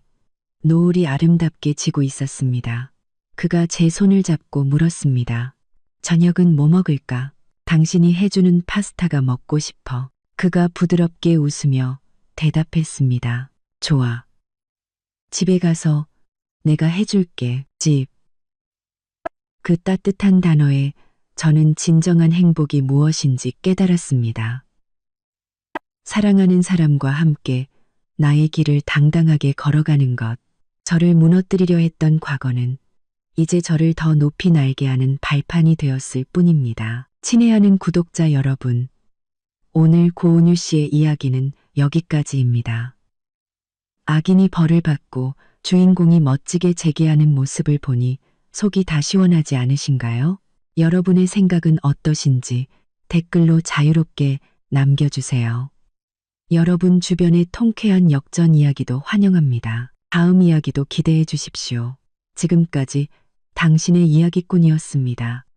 노을이 아름답게 지고 있었습니다. 그가 제 손을 잡고 물었습니다. 저녁은 뭐 먹을까? 당신이 해주는 파스타가 먹고 싶어. 그가 부드럽게 웃으며 대답했습니다. 좋아. 집에 가서 내가 해줄게. 집. 그 따뜻한 단어에 저는 진정한 행복이 무엇인지 깨달았습니다. 사랑하는 사람과 함께 나의 길을 당당하게 걸어가는 것. 저를 무너뜨리려 했던 과거는 이제 저를 더 높이 날게 하는 발판이 되었을 뿐입니다. 친애하는 구독자 여러분, 오늘 고은유 씨의 이야기는 여기까지입니다. 악인이 벌을 받고 주인공이 멋지게 재기하는 모습을 보니 속이 다 시원하지 않으신가요? 여러분의 생각은 어떠신지 댓글로 자유롭게 남겨주세요. 여러분 주변의 통쾌한 역전 이야기도 환영합니다. 다음 이야기도 기대해 주십시오. 지금까지 당신의 이야기꾼이었습니다.